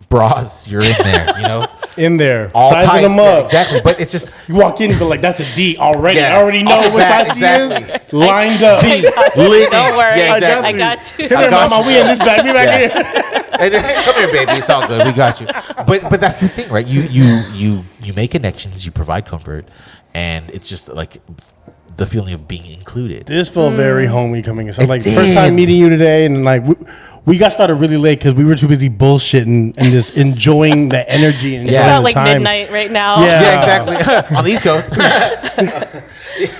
bras, you're in there. You know, In there. all Sizing types. them Yeah, up. exactly. But it's just You walk in and be like, that's a D already. Yeah. I already know Off the what bat, size exactly. she is. Lined up. Liddy. Don't worry. Yeah, exactly. I got you. Come here, got mama. you. We in this bag. We back Yeah. here. And then, come here, baby. It's all good. We got you. But that's the thing, right? You make connections. You provide comfort, and it's just like the feeling of being included. This felt very homey coming in. So like did. first time meeting you today, and like we got started really late because we were too busy bullshitting and just enjoying the energy and Yeah. It's enjoying about the like time. midnight right now. Yeah. Yeah, exactly. On the East Coast.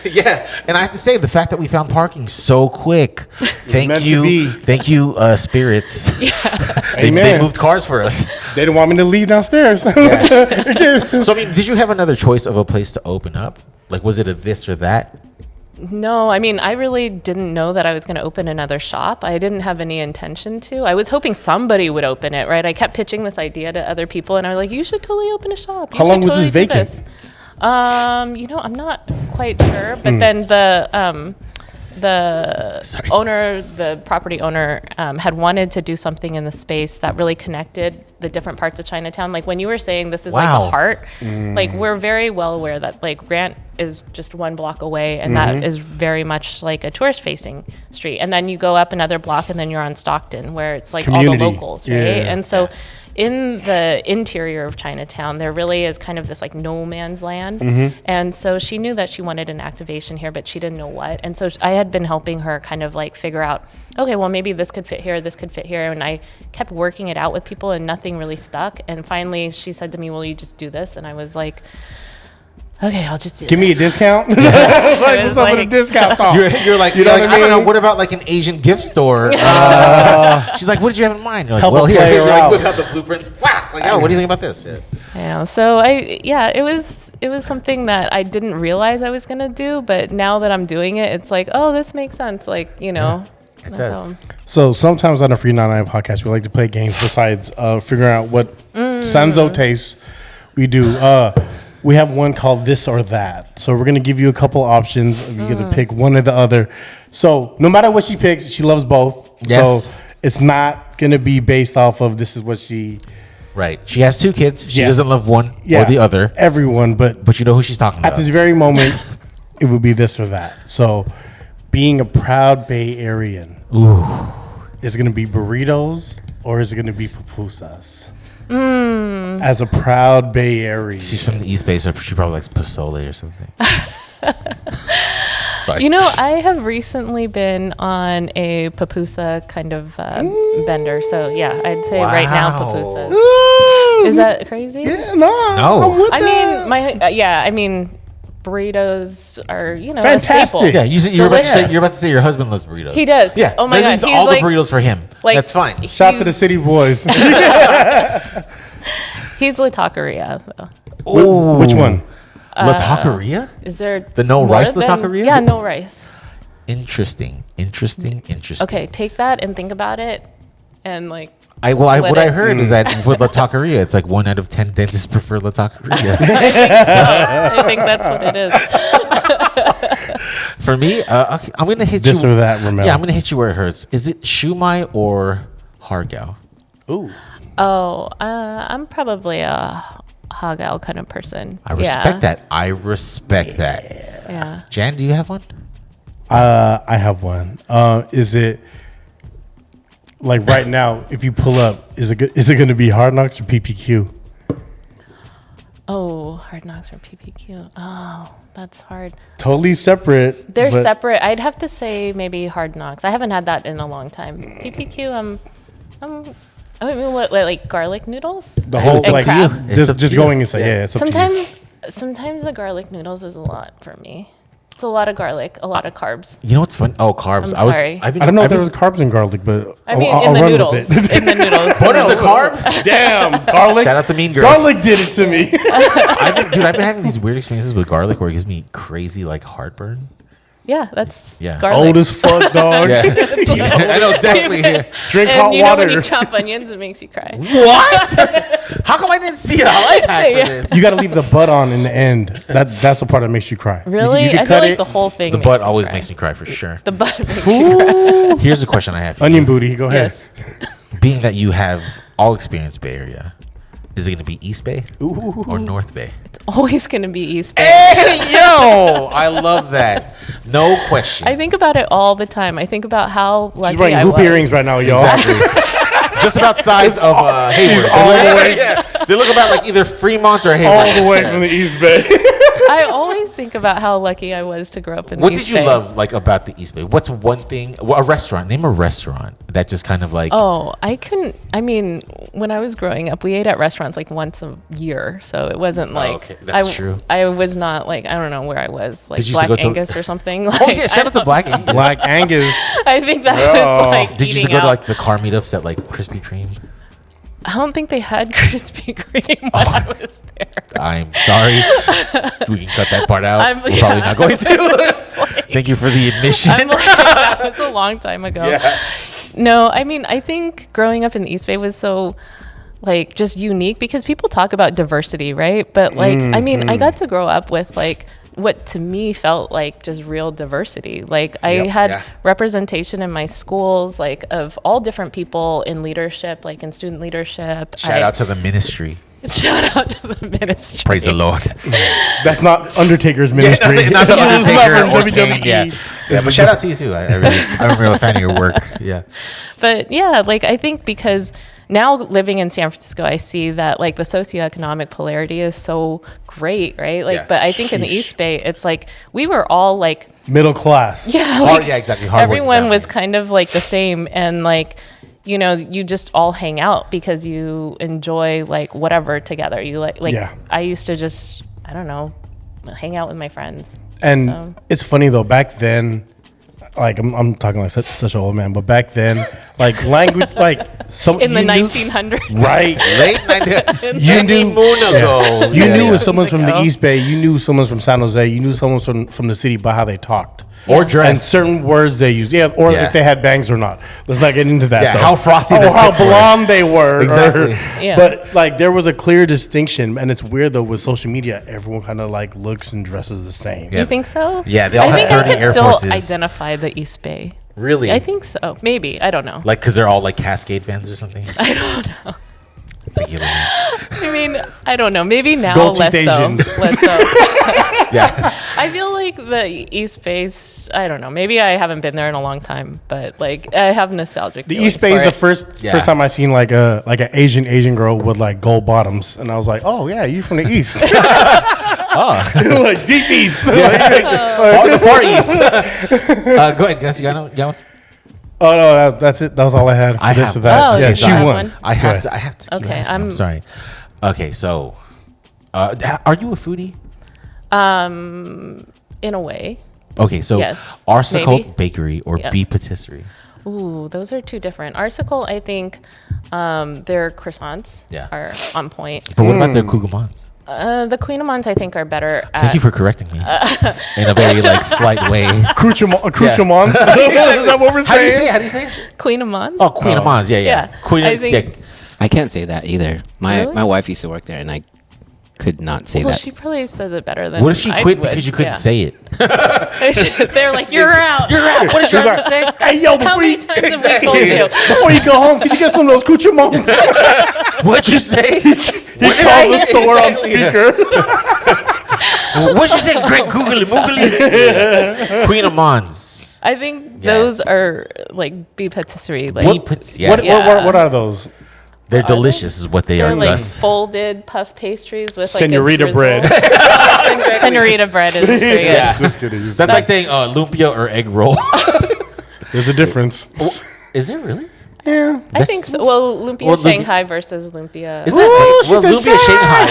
Yeah, and I have to say the fact that we found parking so quick. Thank meant to you, be. thank you, Spirits. they Amen. moved cars for us. They didn't want me to leave downstairs. So I mean, did you have another choice of a place to open up? Like, was it a this or that? No, I mean, I really didn't know that I was going to open another shop. I didn't have any intention to. I was hoping somebody would open it, right? I kept pitching this idea to other people, and I was like, you should totally open a shop. How long was this vacant? I'm not quite sure, but then the property owner, had wanted to do something in the space that really connected the different parts of Chinatown. Like when you were saying this is like the heart, like we're very well aware that like Grant is just 1 block away, and that is very much like a tourist facing street. And then you go up another block and then you're on Stockton, where it's like all the locals, right? And so in the interior of Chinatown, there really is kind of this like no man's land. And so she knew that she wanted an activation here, but she didn't know what. And so I had been helping her kind of like figure out, okay, well, maybe this could fit here, this could fit here. And I kept working it out with people and nothing really stuck. And finally she said to me, will you just do this? And I was like, okay, I'll just do Give this. me a discount. Like, what's up with a discount? You're like, You know what I I don't know. mean? What about like an Asian gift store? She's like, what did you have in mind? You're like, Help well, a here, player you're like, out. look out the blueprints. Wow. Like, oh, what do you think about this? Yeah. Yeah, so it was something that I didn't realize I was gonna do, but now that I'm doing it, it's like, oh, this makes sense. Like, you know. It does. So sometimes on the FREE99 podcast, we like to play games besides figuring out what Sanzo tastes. We do. We have one called This or That. So we're going to give you a couple options. You get to pick one or the other. So no matter what she picks, she loves both. Yes. So it's not going to be based off of this is what she... Right. She has 2 kids. She Yeah. doesn't love one Yeah, or the other. everyone, but But you know who she's talking at about. this very moment, it would be this or that. So being a proud Bay Arean, is it going to be burritos or is it going to be pupusas? As a proud Bay Area. She's from the East Bay, so she probably likes pozole or something. Sorry. You know, I have recently been on a pupusa kind of bender. So yeah, I'd say right now Wow. pupusas. Is that crazy? Yeah, no. No. I'm with I that. mean, I mean, burritos are, you know, Fantastic. a staple. Yeah, you're Delicious. about to say your husband loves burritos. He does. Yeah. Oh my that God. means He's all like, the burritos for him. like, That's fine. Shout out to the he's- city boys. He's La Taqueria, though. Which one? La Taqueria? Is there The no more rice La than- Taqueria? Yeah, no rice. Interesting. Okay, take that and think about it, and like. What I heard is that Mm. with La Taqueria, it's like 1 out of 10 dentists prefer La Taqueria. I think that's what it is. For me, okay, I'm gonna hit This you. or that, Rommel. Yeah, I'm gonna hit you where it hurts. Is it shumai or hargao? Ooh. Oh, I'm probably a hagao kind of person. I respect that. I respect that. Yeah. Jan, do you have one? I have one. Is it like right now? If you pull up, is it going to be Hard Knocks or PPQ? Oh, Hard Knocks or PPQ. Oh, that's hard. Totally separate. They're but separate. I'd have to say maybe Hard Knocks. I haven't had that in a long time. PPQ. I mean, what like garlic noodles? The whole And like crab. It's up to just you. going inside. Yeah, it's up to you. Sometimes the garlic noodles is a lot for me. It's a lot of garlic, a lot of carbs. You know what's fun? Oh, carbs. I'm sorry. I don't know if there was carbs in garlic, but I mean, I'll in the run noodles. with it. In the noodles. What is a carb? Damn, garlic. Shout out to Mean Girls. Garlic did it to me. I've been having these weird experiences with garlic where it gives me crazy like heartburn. Yeah, that's Yeah. garlic. Old as fuck, dog. Yeah, I know exactly. Drink and hot you know water. when you chop onions, it makes you cry. What? How come I didn't see a life hack for Yeah. this? You got to leave the butt on in the end. That's the part that makes you cry. Really? You can I feel cut like it. the whole thing. The makes butt me always cry. makes me cry for sure. The butt makes you cry. Here's a question I have. For Onion you. booty. Go ahead. Yes. Being that you have all experience Bay Area, is it going to be East Bay or North Bay? Always gonna be East Bay. Hey, yo! I love that. No question. I think about it all the time. I think about how lucky She's wearing I hoop was. earrings right now, y'all. Exactly. Just about size of Hayward. all the way- Yeah. They look about like either Fremont or All Hayward. the way from the East Bay. I always think about how lucky I was to grow up in What East did you Bay. love like about the East Bay? What's one thing? A restaurant. Name a restaurant that just kind of like. Oh, I mean, when I was growing up, we ate at restaurants like once a year, so it wasn't like okay. That's true. I was not like, I don't know where I was, like Did you used to Black go to- Angus or something. Oh Like, yeah! Shout out to Black Angus. Black Angus. I think that Yeah. was like Did you used to eating go to out. like the car meetups at like Krispy Kreme? I don't think they had Krispy Kreme when I was there. I'm sorry. We can cut that part out. We're probably not going to. Like, Thank you for the admission. I'm like, that was a long time ago. Yeah. No, I mean, I think growing up in the East Bay was so like just unique because people talk about diversity, right? But like, I mean, I got to grow up with like what to me felt like just real diversity. Like I had representation in my schools, like of all different people in leadership, like in student leadership. Shout out to the ministry. Shout out to the ministry. Praise the Lord. That's not Undertaker's ministry. Yeah, not the It's Undertaker not or from Kane, WWE. yeah, but shout out to you too. I'm a real fan of your work. Yeah. But yeah, like I think because now living in San Francisco, I see that like the socioeconomic polarity is so great, right? Like, Yeah. but I think in the East Bay, it's like we were all like, Middle class. yeah, like exactly. everyone was kind of like the same, and like, you know, you just all hang out because you enjoy like whatever together. You like Yeah. I used to just, I don't know, hang out with my friends. And So- it's funny though, back then, like I'm talking like such an old man, but back then, like language, like some In the you knew- 1900s. right? Late 90s. You Any knew- moon ago. You knew if yeah. someone's from the Ago. East Bay, you knew someone's from San Jose, you knew someone's from the city by how they talked. Or And dress. certain words they use, or Yeah. if they had bangs or not. Let's not get into that. Yeah, though. how frosty or their how tips were. blonde they were. Exactly. Yeah. But like there was a clear distinction, and it's weird though with social media, everyone kind of like looks and dresses the same. Yeah. You think so? Yeah, they all I have think I dirty could Air still Forces. identify the East Bay. Really? I think so. Maybe. I don't know. Like, because they're all like Cascade fans or something? I don't know. Thank you, Lily. I mean, I don't know. Maybe now Gold less teeth so. Asians. Less so. Yeah. I feel like the East Bay's, I don't know. Maybe I haven't been there in a long time, but like I have nostalgic. The feelings East Bay is for the it. first Yeah. time I seen like an Asian girl with like gold bottoms, and I was like, oh yeah, you from the East, like deep East. The Far East. Go ahead, Gus. You got one? Oh no, that's it. That was all I had. I This have- or that. Oh, yeah, you she have won. one? I have to. Keep Okay, asking. I'm I'm- sorry. Okay, so are you a foodie? In a way. Okay, so Yes, Arsicle maybe. Bakery or Yes. Bee Patisserie? Ooh, those are two different. Arsicle, I think, their croissants Yeah. are on point. But what about their Cougamans? The Queen of Mons, I think, are better. Thank you for correcting me in a very like slight way. Accoutrements. Is that what we're How do you saying? say it? How do you say it? Queen of Mons. Oh, Queen of Mons. Yeah. Yeah, Queen I of, think- I can't say that either. Really? My wife used to work there, and I could not say Well, that. she probably says it better than. What if she I quit would. because you couldn't Yeah. say it? They're like, you're out. You're out. What did you have to say? Hey yo, How before many you, times have we told you? before you go home, can you get some of those accoutrements? What'd you say? He called the store on speaker. What'd you say? Great googly moogly. Queen of Mons. I think Yeah. those are like bee patisserie. Like Bee Pat- yes. What are those? They're delicious, is what they they're are. like Gus. folded puff pastries with like Senorita a bread. Senorita bread is pretty good. Yeah. Just kidding. That's like saying lumpia or egg roll. There's a difference. Is it really? Yeah. I think so. Well, lumpia Well, lumpia- Shanghai versus lumpia. Is that she well, said lumpia Shanghai?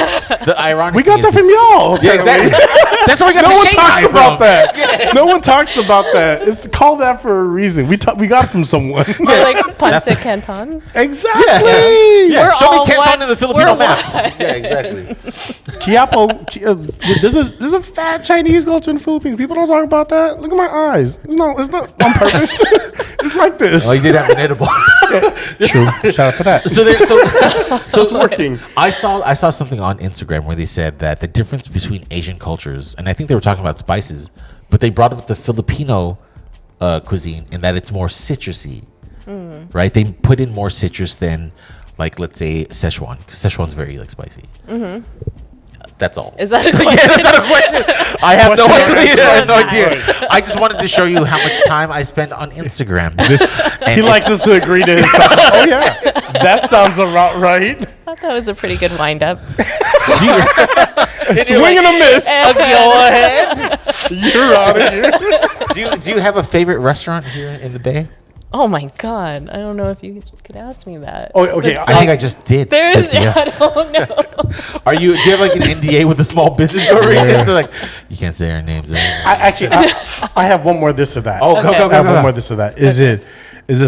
The ironic We got thing that is from it's- y'all. Yeah, exactly. That's where we got No the one Shanghai talks about from. that. No one talks about that. It's called that for a reason. We got it from someone. Or like Ponce Canton. Exactly. Yeah, We're show me all Canton one. in the Filipino We're map. Yeah, exactly. Quiapo. There's a fat Chinese culture in the Philippines. People don't talk about that. Look at my eyes. It's not on purpose. It's like this. Oh, you did have an edible. True. Shout out to that. So It's working. I saw something on Instagram where they said that the difference between Asian cultures, and I think they were talking about spices, but they brought up the Filipino cuisine in that it's more citrusy, right? They put in more citrus than, like, let's say Szechuan, because Szechuan's very like spicy. That's all. Is that a question? Yeah, that's not a question. I have no Question. idea. I have no idea. I just wanted to show you how much time I spend on Instagram. He likes us to agree to his stuff. Oh yeah, that sounds about right. I thought that was a pretty good wind up. Do you, Swing and a miss. go ahead. You're out of here. Do you have a favorite restaurant here in the Bay? Oh my God. I don't know if you could ask me that. Oh, okay. I think I just did. There's, Cynthia. I don't know. Do you have like an NDA with a small business corporation? So like, you can't say our names. I have one more this or that. Oh, Okay. go. I have one more this or that. Is it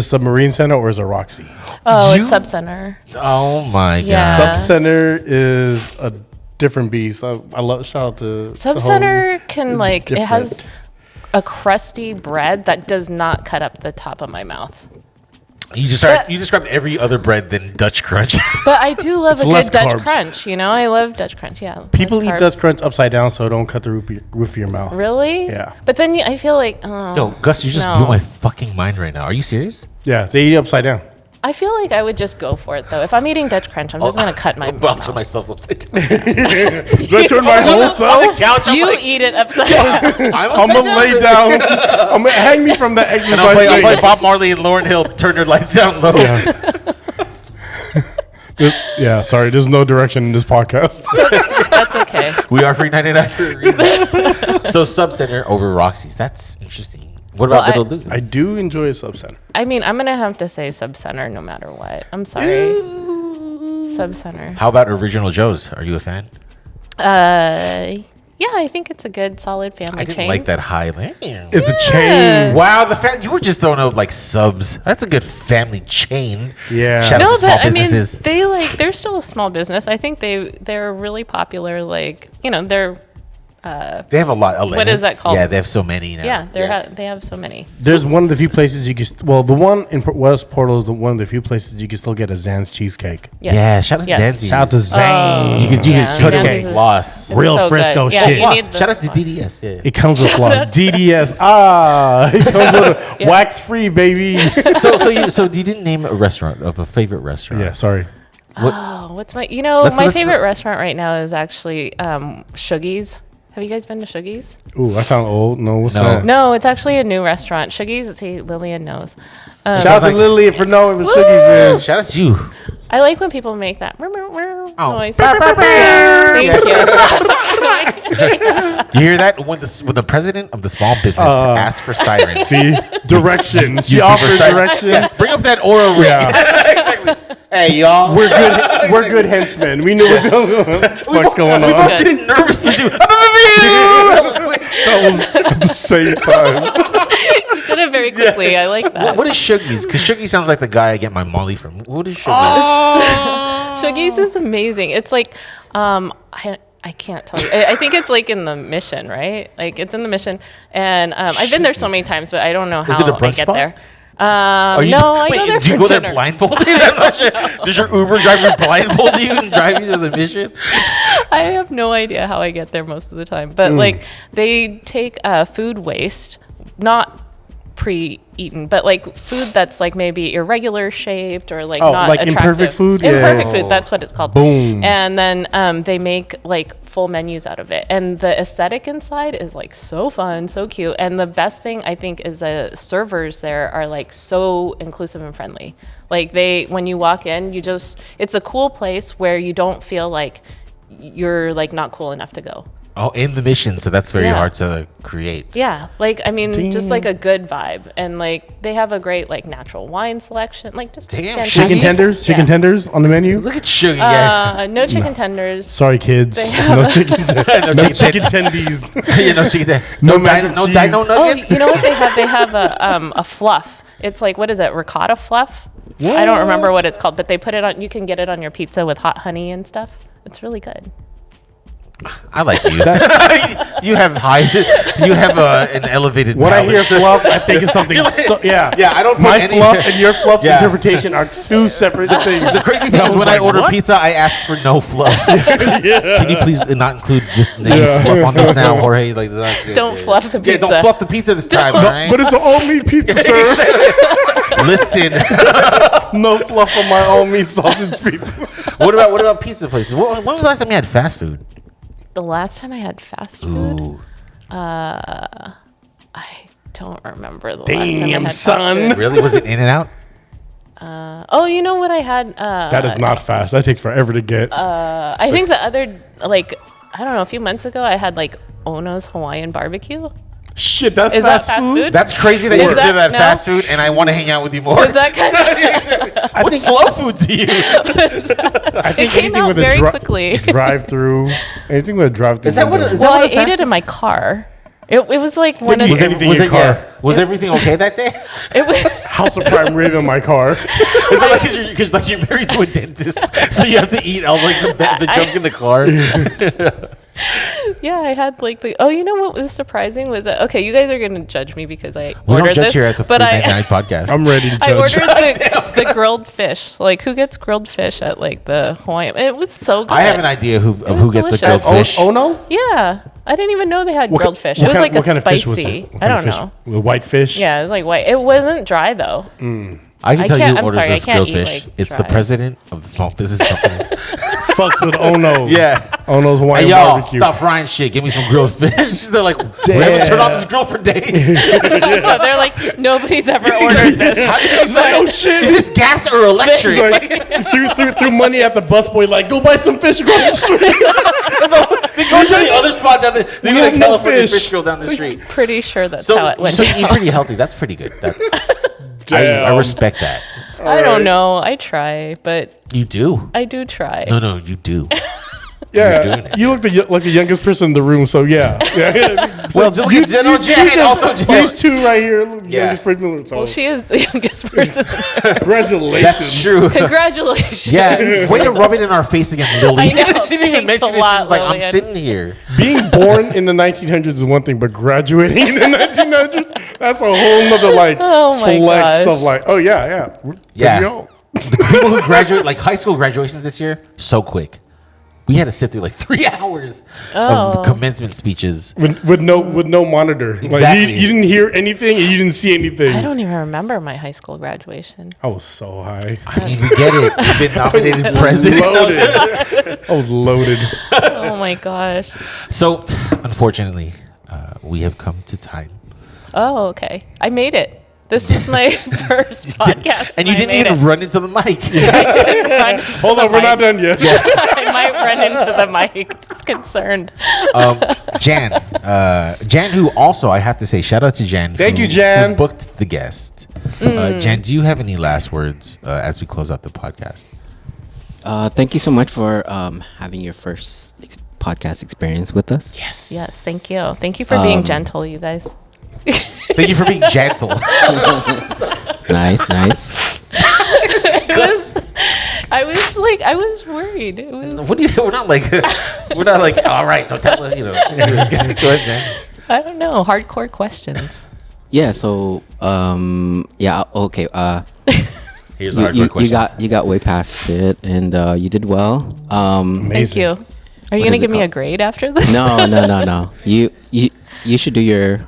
Submarine Center or is it Roxy? Oh, it's Sub Center. Oh my Yeah. god. Sub Center is a different beast. I love. Shout out to Sub the Center whole- can it's like it has different. a crusty bread that does not cut up the top of my mouth. You described every other bread than Dutch Crunch. But I do love It's a good less Dutch carbs. crunch. You know, I love Dutch crunch. Yeah. People less eat carbs. Dutch Crunch upside down, so don't cut the roof of your mouth. Really? Yeah. But then I feel like, oh, Yo, Gus, you just no. blew my fucking mind right now. Are you serious? Yeah, they eat upside down. I feel like I would just go for it though. If I'm eating Dutch crunch, I'm just gonna cut my I'll mouth. turn myself upside down. Do I turn my whole On the self? couch, I'm You like, eat it upside down. I'm gonna lay down. I'm gonna hang me from that and I'll play exercise. Bob Marley and Lauryn Hill. Turn their lights down low. Yeah, sorry. There's no direction in this podcast. That's okay. We are FREE99 for a reason. So Sub Center over Roxy's. That's interesting. What about Well, Little Lou's? I do enjoy a Sub Center. I mean, I'm gonna have to say Sub Center no matter what. I'm sorry. Sub Center. How about Original Joe's? Are you a fan? Yeah, I think it's a good, solid family I didn't chain. like that high. It's the chain. Wow, you were just throwing out like subs. That's a good family chain. Yeah. Shout out No, to small but I mean, businesses. they're still a small business. I think they're really popular. Like, you know, they're They have a lot. What is that called? Yeah, they have so many now. yeah, they have so many. There's one of the few places you can. Well, the one in West Portal is one of the few places you can still get a Zan's cheesecake. Yes. Yeah, shout out to Yes. Zanzi's. Shout out to Zan. You could Yeah, cut Zanzi's it is- with floss. It's Real so Frisco good. Yeah, shit. you need the Shout out to floss. DDS. Yeah. It comes with floss. DDS. It comes with Yeah. wax free, baby. So you didn't name a restaurant of a favorite restaurant. Yeah, sorry. Oh, what's my? Let's- My let's- favorite restaurant right now is actually Shuggies. Have you guys been to Shuggies? Ooh, I sound old. No, what's No. that? No, it's actually a new restaurant. Shuggies. See, Lillian knows. Shout out to like- Lily for knowing what Shuggies is. Shout out to you. I like when people make that noise. Yeah. Thank you. You hear that? When the president of the small business asks for sirens. See, direction. She You offers give her direction. Yeah, bring up that aura ring. Yeah. Exactly. Hey, y'all. We're good. We're good henchmen. We knew what's going on. good. Getting nervously do. That was at the same time. You did it very quickly. I like that. What is Shuggies? Because Shuggy sounds like the guy I get my Molly from. What is Shuggies? Shuggies is amazing. It's like, I can't tell you. I think it's like in the Mission, right? Like it's in the Mission, and I've been there so many times, but I don't know how it a I brunch get spot? there. Wait, I go there do you for go there dinner. blindfolded? I'm not sure. Does your Uber driver blindfold you and drive you to the mission? I have no idea how I get there most of the time, but like they take food waste, not pre-eaten, but like food that's like maybe irregular shaped or like Oh, not like attractive. imperfect food? Yeah. Imperfect food. That's what it's called. Boom. And then they make like full menus out of it, and the aesthetic inside is like so fun, so cute. And the best thing I think is the servers there are like so inclusive and friendly. Like when you walk in, it's a cool place where you don't feel like you're like not cool enough to go. Oh, in the mission, so that's very Yeah. hard to create. Yeah, like I mean, just like a good vibe, and like they have a great like natural wine selection, like just Damn, fantastic. Chicken tenders. Chicken Yeah. tenders on the menu. Look at Shuggy. Yeah. No chicken tenders. Sorry, kids. No chicken. No chicken tendies. You know, chicken. No No mac dino, and no cheese. dino Oh, nuggets. you know what they have? They have a fluff. It's like, what is it? Ricotta fluff? I don't remember what it's called, but they put it on. You can get it on your pizza with hot honey and stuff. It's really good. I like you. You have an elevated. When I hear palate. fluff, I think it's something. Yeah. I don't put My any- fluff and your fluff Yeah. interpretation are two separate things. The crazy thing I is was when like, I order what? pizza, I ask for no fluff. Can you please not include this fluff on this now, Jorge? Like, that's not good. Don't fluff the Yeah, pizza. don't fluff the pizza this time, all right? But it's an all meat pizza, sir. Listen, No fluff on my all meat sausage pizza. what about pizza places? When was the last time you had fast food? The last time I had fast food, Ooh. I don't remember the last time I Damn, had son. fast food. Really? Was it In and Out? Oh, you know what I had? That is not fast. That takes forever to get. I think the other, like, I don't know, a few months ago, I had like Ono's Hawaiian barbecue. Shit, that's Is that fast fast food? food? That's crazy that you Is consider that- that no? fast food, and I want to hang out with you more. Is that kind of? What's slow food to you? I think came out very quickly. Drive-through. Anything with a drive-through. Is that what it is? Well, I what a fast ate it food- in my car. It was like one of eat the, anything was in it your yeah? car. Was everything okay that day? It was. House of prime rib in my car. Is it like because like you're married to a dentist, so you have to eat all like the junk in the car? Yeah, I had like the. Oh, you know what was surprising was that okay, you guys are gonna judge me because I We ordered don't judge this, here at the but FREE99 podcast. I'm ready to I judge. ordered the grilled fish. Like, who gets grilled fish at like the Hawaiian? It was so good. I have an idea who gets the delicious. grilled fish. Oh no. Yeah, I didn't even know they had What grilled ki- fish. what It was kind- like what a kind of fish was spicy. it? What I kind don't of fish? know. White fish. Yeah, it was like white. It wasn't dry though. I can I tell you can't- who I'm orders sorry, I the can't grilled eat, fish. like, It's the dry. president of the small business companies. Fucks with Ono. Yeah. Ono's Hawaiian Hey, y'all, barbecue. stop frying shit. Give me some grilled fish. They're like, we haven't turned on this grill for days. They're like, nobody's ever ordered this. He's like, oh shit. Is this gas or electric? He's like, threw money at the busboy. Like, go buy some fish across the street. They go to the other spot down the. They go have to no California fish. fish grill down the street. Pretty sure that's how it went So down. you eat pretty healthy. That's pretty good. That's I Damn. respect that. I don't know. I try, but You do. I do try. No, you do. Yeah, doing it. you look like the youngest person in the room. So yeah. Well, look at General Jan. Also, These two right here, look, Yeah. youngest person. in the room. So Well, she is the youngest person. congratulations. that's true. Congratulations. Yeah, way to rub it in our face again, Lily. I know. She didn't even Thanks mention a it. lot, She's like, I'm Lillian. sitting here. Being born in the 1900s is one thing, but graduating in the 1900s, that's a whole nother like Oh my flex gosh. of like, oh yeah. We're Yeah. pretty old. The people who graduate, like high school graduations this year, so quick. We had to sit through like 3 hours of commencement speeches. With no monitor. Like Exactly. you didn't hear anything and you didn't see anything. I don't even remember my high school graduation. I was so high. I mean, we get it. You've been nominated president. Loaded. I was loaded. Oh my gosh. So, unfortunately, we have come to time. Oh, okay. I made it. This is my first podcast. And you I didn't made even it. run into the mic. I didn't run into Hold the on, we're not mic. done yet. I might run into the mic. Just concerned. Jan, who also, I have to say, shout out to Jan. Thank who- you, Jan. Who booked the guest. Jan, do you have any last words as we close out the podcast? Thank you so much for having your first podcast experience with us. Yes, thank you. Thank you for being gentle, you guys. Thank you for being gentle. Nice. I was worried. It was. What do you? We're not like. All right. So tell us. Anyways, go ahead, Jan. I don't know. Hardcore questions. Yeah. So yeah. Okay. Here's our hardcore questions. You got way past it, and you did well. Thank Amazing. you. Are you What gonna is give it me a called? grade after this? No. You should do you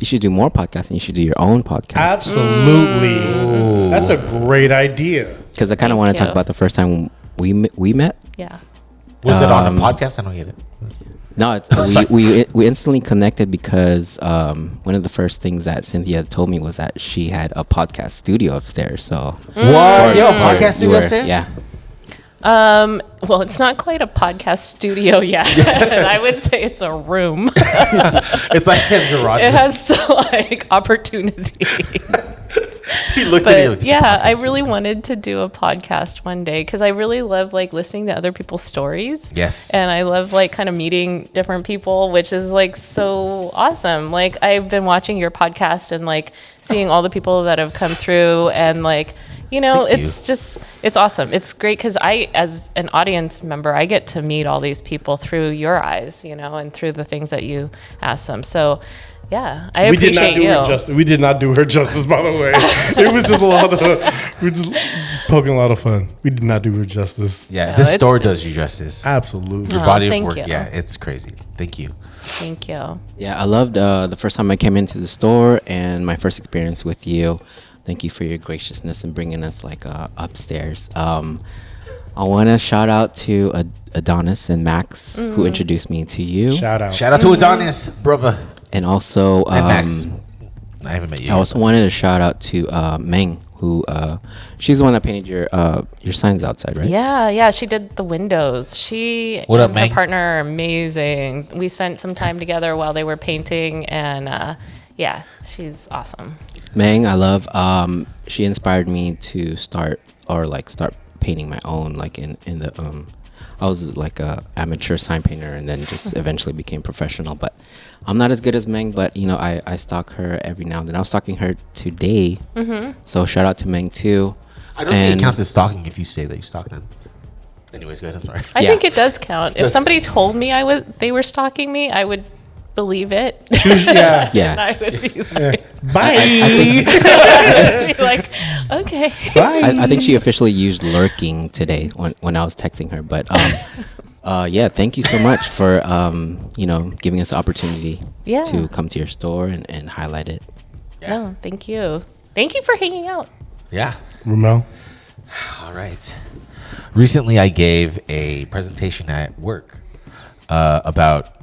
should do more podcasts, and you should do your own podcast. Absolutely. That's a great idea. Because I kind of Thank want to talk you. about the first time we met. Yeah. Was it on a podcast? I don't get it. No, Sorry. we instantly connected because one of the first things that Cynthia told me was that she had a podcast studio upstairs. So What? Yo, or podcast you studio were- upstairs? Yeah. Well, it's not quite a podcast studio yet. I would say it's a room. It's like his garage. It has like opportunity. He looked at it like, But yeah, I really wanted to do a podcast one day because I really love like listening to other people's stories. Yes. And I love like kind of meeting different people, which is like so awesome. Like I've been watching your podcast and like seeing all the people that have come through and like, Thank you. it's awesome. It's great because I, as an audience member, I get to meet all these people through your eyes, and through the things that you ask them. So yeah, I We did not appreciate do you. her justice. We did not do her justice, by the way. It was just a lot of, we're just poking a lot of fun. We did not do her justice. Yeah, No, this it's store been- does you justice. Absolutely. Your body of thank work. you. Yeah, it's crazy. Thank you. Thank you. Yeah, I loved the first time I came into the store and my first experience with you. Thank you for your graciousness and bringing us like upstairs. I want to shout out to Adonis and Max who introduced me to you, Shout out. Shout out to Adonis, brother. and also And Max. I haven't met you. I also wanted to shout out to Meng, who she's the one that painted your signs outside, right? Yeah, she did the windows. She What up, and her Meg? partner are amazing. We spent some time together while they were painting, and yeah, she's awesome. Meng, I love. She inspired me to start painting my own, like in the I was like a amateur sign painter, and then just eventually became professional. But I'm not as good as Meng, but you know, I stalk her every now and then. I was stalking her today, so shout out to Meng too. I don't think it counts as stalking if you say that you stalk them. Anyways, go ahead. I'm sorry. I think it does count. If somebody told me they were stalking me, I would believe it. Yeah. And I would be like, Bye. be like, okay. I think she officially used lurking today when I was texting her. But yeah, thank you so much for you know, giving us the opportunity to come to your store and highlight it. No, thank you. Thank you for hanging out. Yeah. Rommel. All right. Recently, I gave a presentation at work about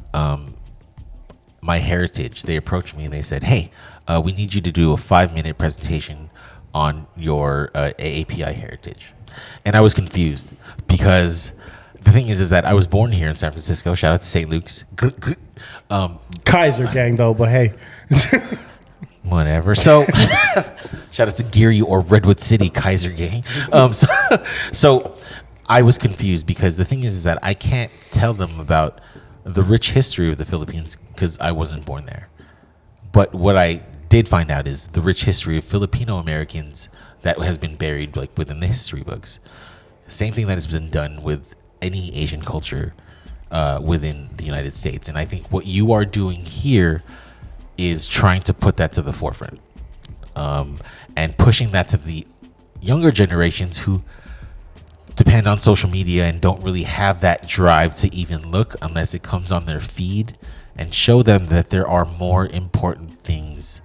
my heritage. They approached me and they said, "Hey, we need you to do a 5-minute presentation on your AAPI heritage." And I was confused because the thing is that I was born here in San Francisco. Shout out to St. Luke's. Kaiser gang though, but hey. Whatever. So, shout out to Geary or Redwood City Kaiser gang. So I was confused because the thing is that I can't tell them about the rich history of the Philippines because I wasn't born there. But what I did find out is the rich history of Filipino Americans that has been buried like within the history books. Same thing that has been done with any Asian culture within the United States. And I think what you are doing here is trying to put that to the forefront and pushing that to the younger generations who depend on social media and don't really have that drive to even look unless it comes on their feed, and show them that there are more important things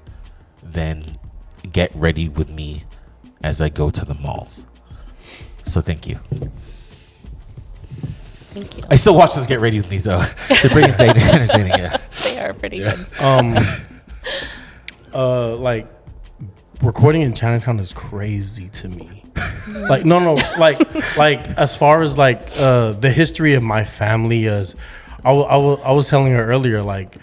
than get ready with me as I go to the malls. So thank you. Thank you. I still watch those Get Ready With Me, so they're pretty entertaining. Yeah. They are pretty good. Like recording in Chinatown is crazy to me. Like like as far as like the history of my family is, I was telling her earlier, like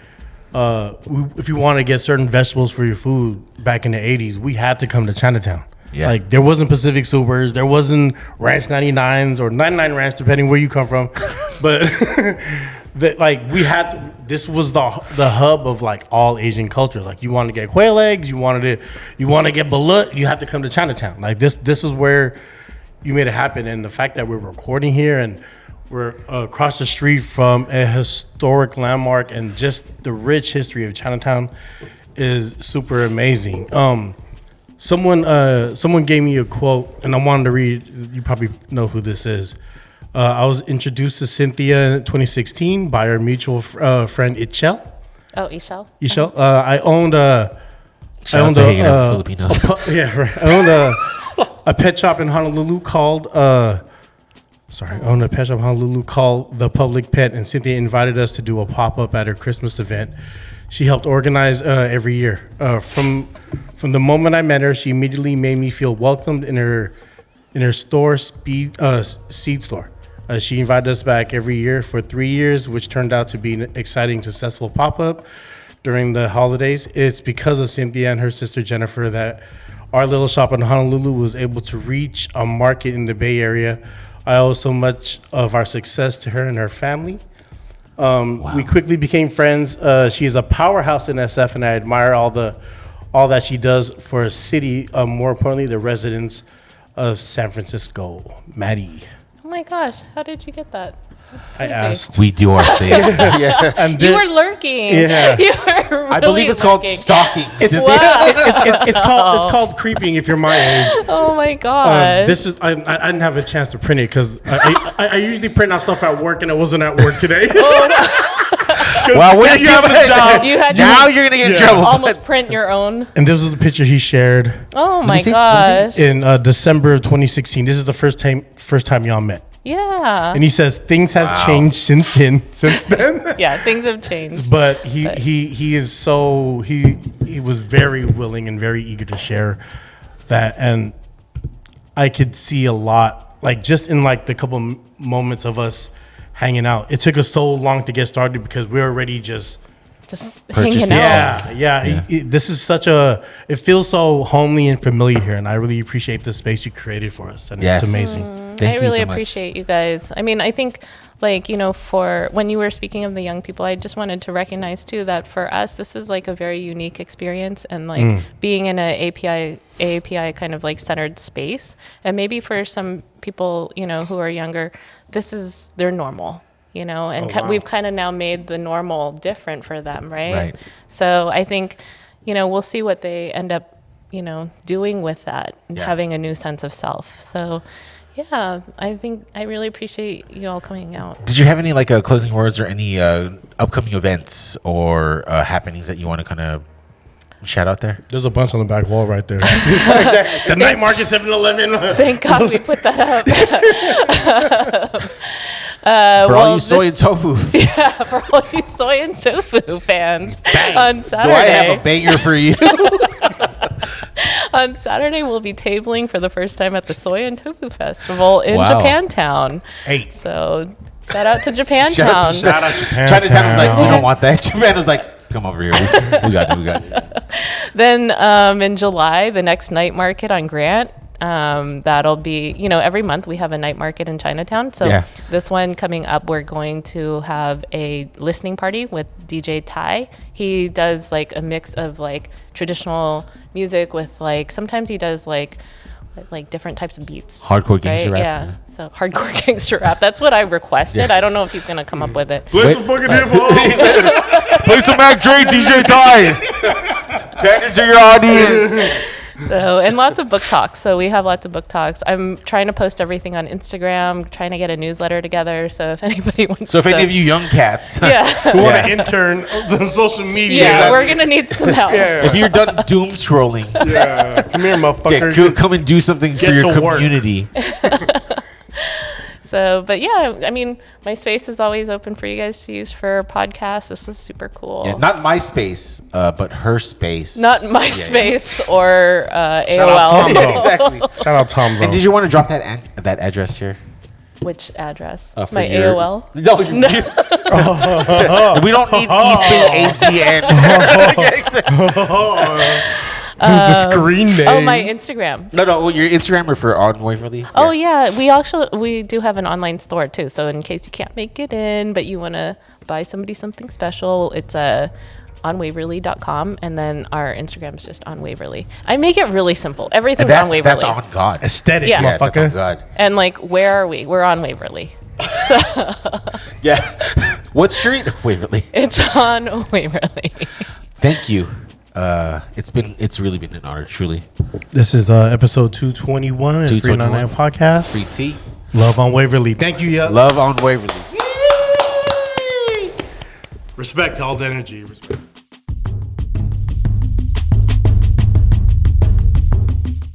if you want to get certain vegetables for your food back in the 80s, we had to come to Chinatown. Yeah. Like there wasn't Pacific Supers, there wasn't Ranch 99s or 99 Ranch, depending where you come from, but that like we had to, this was the hub of like all Asian cultures. Like you want to get quail eggs, you want to get balut, you have to come to Chinatown. Like this is where you made it happen. And the fact that we're recording here and we're across the street from a historic landmark and just the rich history of Chinatown is super amazing. Someone gave me a quote, and I wanted to read. You probably know who this is. I was introduced to Cynthia in 2016 by our mutual friend Ichel. Oh, Ishel. Ichel. I owned a Filipinos. Yeah, right. I owned a pet shop in Honolulu called. I owned a pet shop in Honolulu called The Public Pet, and Cynthia invited us to do a pop-up at her Christmas event. She helped organize every year. From the moment I met her, she immediately made me feel welcomed in her store, seed store. She invited us back every year for 3 years, which turned out to be an exciting, successful pop-up during the holidays. It's because of Cynthia and her sister Jennifer that our little shop in Honolulu was able to reach a market in the Bay Area. I owe so much of our success to her and her family. Wow. We quickly became friends. She is a powerhouse in SF, and I admire all that she does for a city. More importantly, the residents of San Francisco. Maddie. Oh my gosh, how did you get that? That's I crazy. asked. We do our thing. Yeah. And You were lurking. Yeah. You were really I believe it's called lurking. stalking. it's called creeping if you're my age. Oh my god. This is I didn't have a chance to print it because I usually print out stuff at work and it wasn't at work today. Well, when you have a job, You had to now you're gonna get in trouble. almost print your own. And this was the picture he shared Oh my see. gosh. in December of 2016. This is the first time y'all met. Yeah. And he says things has changed since then. Yeah, things have changed. But he was very willing and very eager to share that, and I could see a lot, like just in like the couple moments of us hanging out. It took us so long to get started because we're already just hanging out. Yeah. This is it feels so homely and familiar here, and I really appreciate the space you created for us, and Yes. it's amazing. Thank I you really so much. appreciate you guys. I mean, I think, like, you know, for when you were speaking of the young people, I just wanted to recognize too that for us, this is like a very unique experience, and like being in a API kind of like centered space. And maybe for some people, you know, who are younger, this is their normal, you know, and we've kind of now made the normal different for them, right? So I think, you know, we'll see what they end up, you know, doing with that and having a new sense of self. So yeah, I think I really appreciate you all coming out. Did you have any like closing words or any upcoming events or happenings that you want to kind of shout out there? There's a bunch on the back wall right there. The night market 7-Eleven. Thank God we put that up. For all you soy and tofu. Yeah, for all you soy and tofu fans. On Saturday. Do I have a banger for you? On Saturday, we'll be tabling for the first time at the Soy and Tofu Festival in Wow. Japantown. Hey. So shout out to Japantown. Shout out Japan. Chinatown was like, we don't want that. Japan was like, come over here. We got it. Then in July, the next night market on Grant. That'll be, you know, every month we have a night market in Chinatown. So this one coming up, we're going to have a listening party with DJ Ty. He does like a mix of like traditional music with like, sometimes he does like different types of beats. Hardcore gangster rap. Yeah. So hardcore gangster rap. That's what I requested. I don't know if he's going to come up with it. Play some fucking hip hop. Play some Mac Dre, DJ Ty. Pander to your audience. So, and lots of book talks. So we have lots of book talks. I'm trying to post everything on Instagram, trying to get a newsletter together. So if anybody wants So if any of you young cats who want to intern on social media. Yeah, we're going to need some help. If you're done doom scrolling, Come here, motherfucker. come and do something for your community. So, but yeah, I mean, my space is always open for you guys to use for podcasts. This was super cool. Yeah, not my space, but her space. Not my space or Shout AOL. out Tom, though. Exactly. Shout out Tom, though. And did you want to drop that address here? Which address? For My your- AOL? No, we don't need ESPN ACN. The screen name. Oh, my Instagram. No, your Instagram or for on Waverly? Oh yeah, we do have an online store too. So in case you can't make it in, but you want to buy somebody something special, it's on Waverly.com, and then our Instagram is just on Waverly. I make it really simple. Everything's on Waverly. That's on God. Aesthetic, Yeah. Yeah, that's on motherfucker. God. And like, where are we? We're on Waverly. So Yeah. What street? Waverly. it's on Waverly. Thank you. It's really been an honor, truly. This is episode 221 of 221. FREE99 podcast. Free tea. Love on Waverly. Thank you, yeah. Love on Waverly. Respect to all the energy. Respect.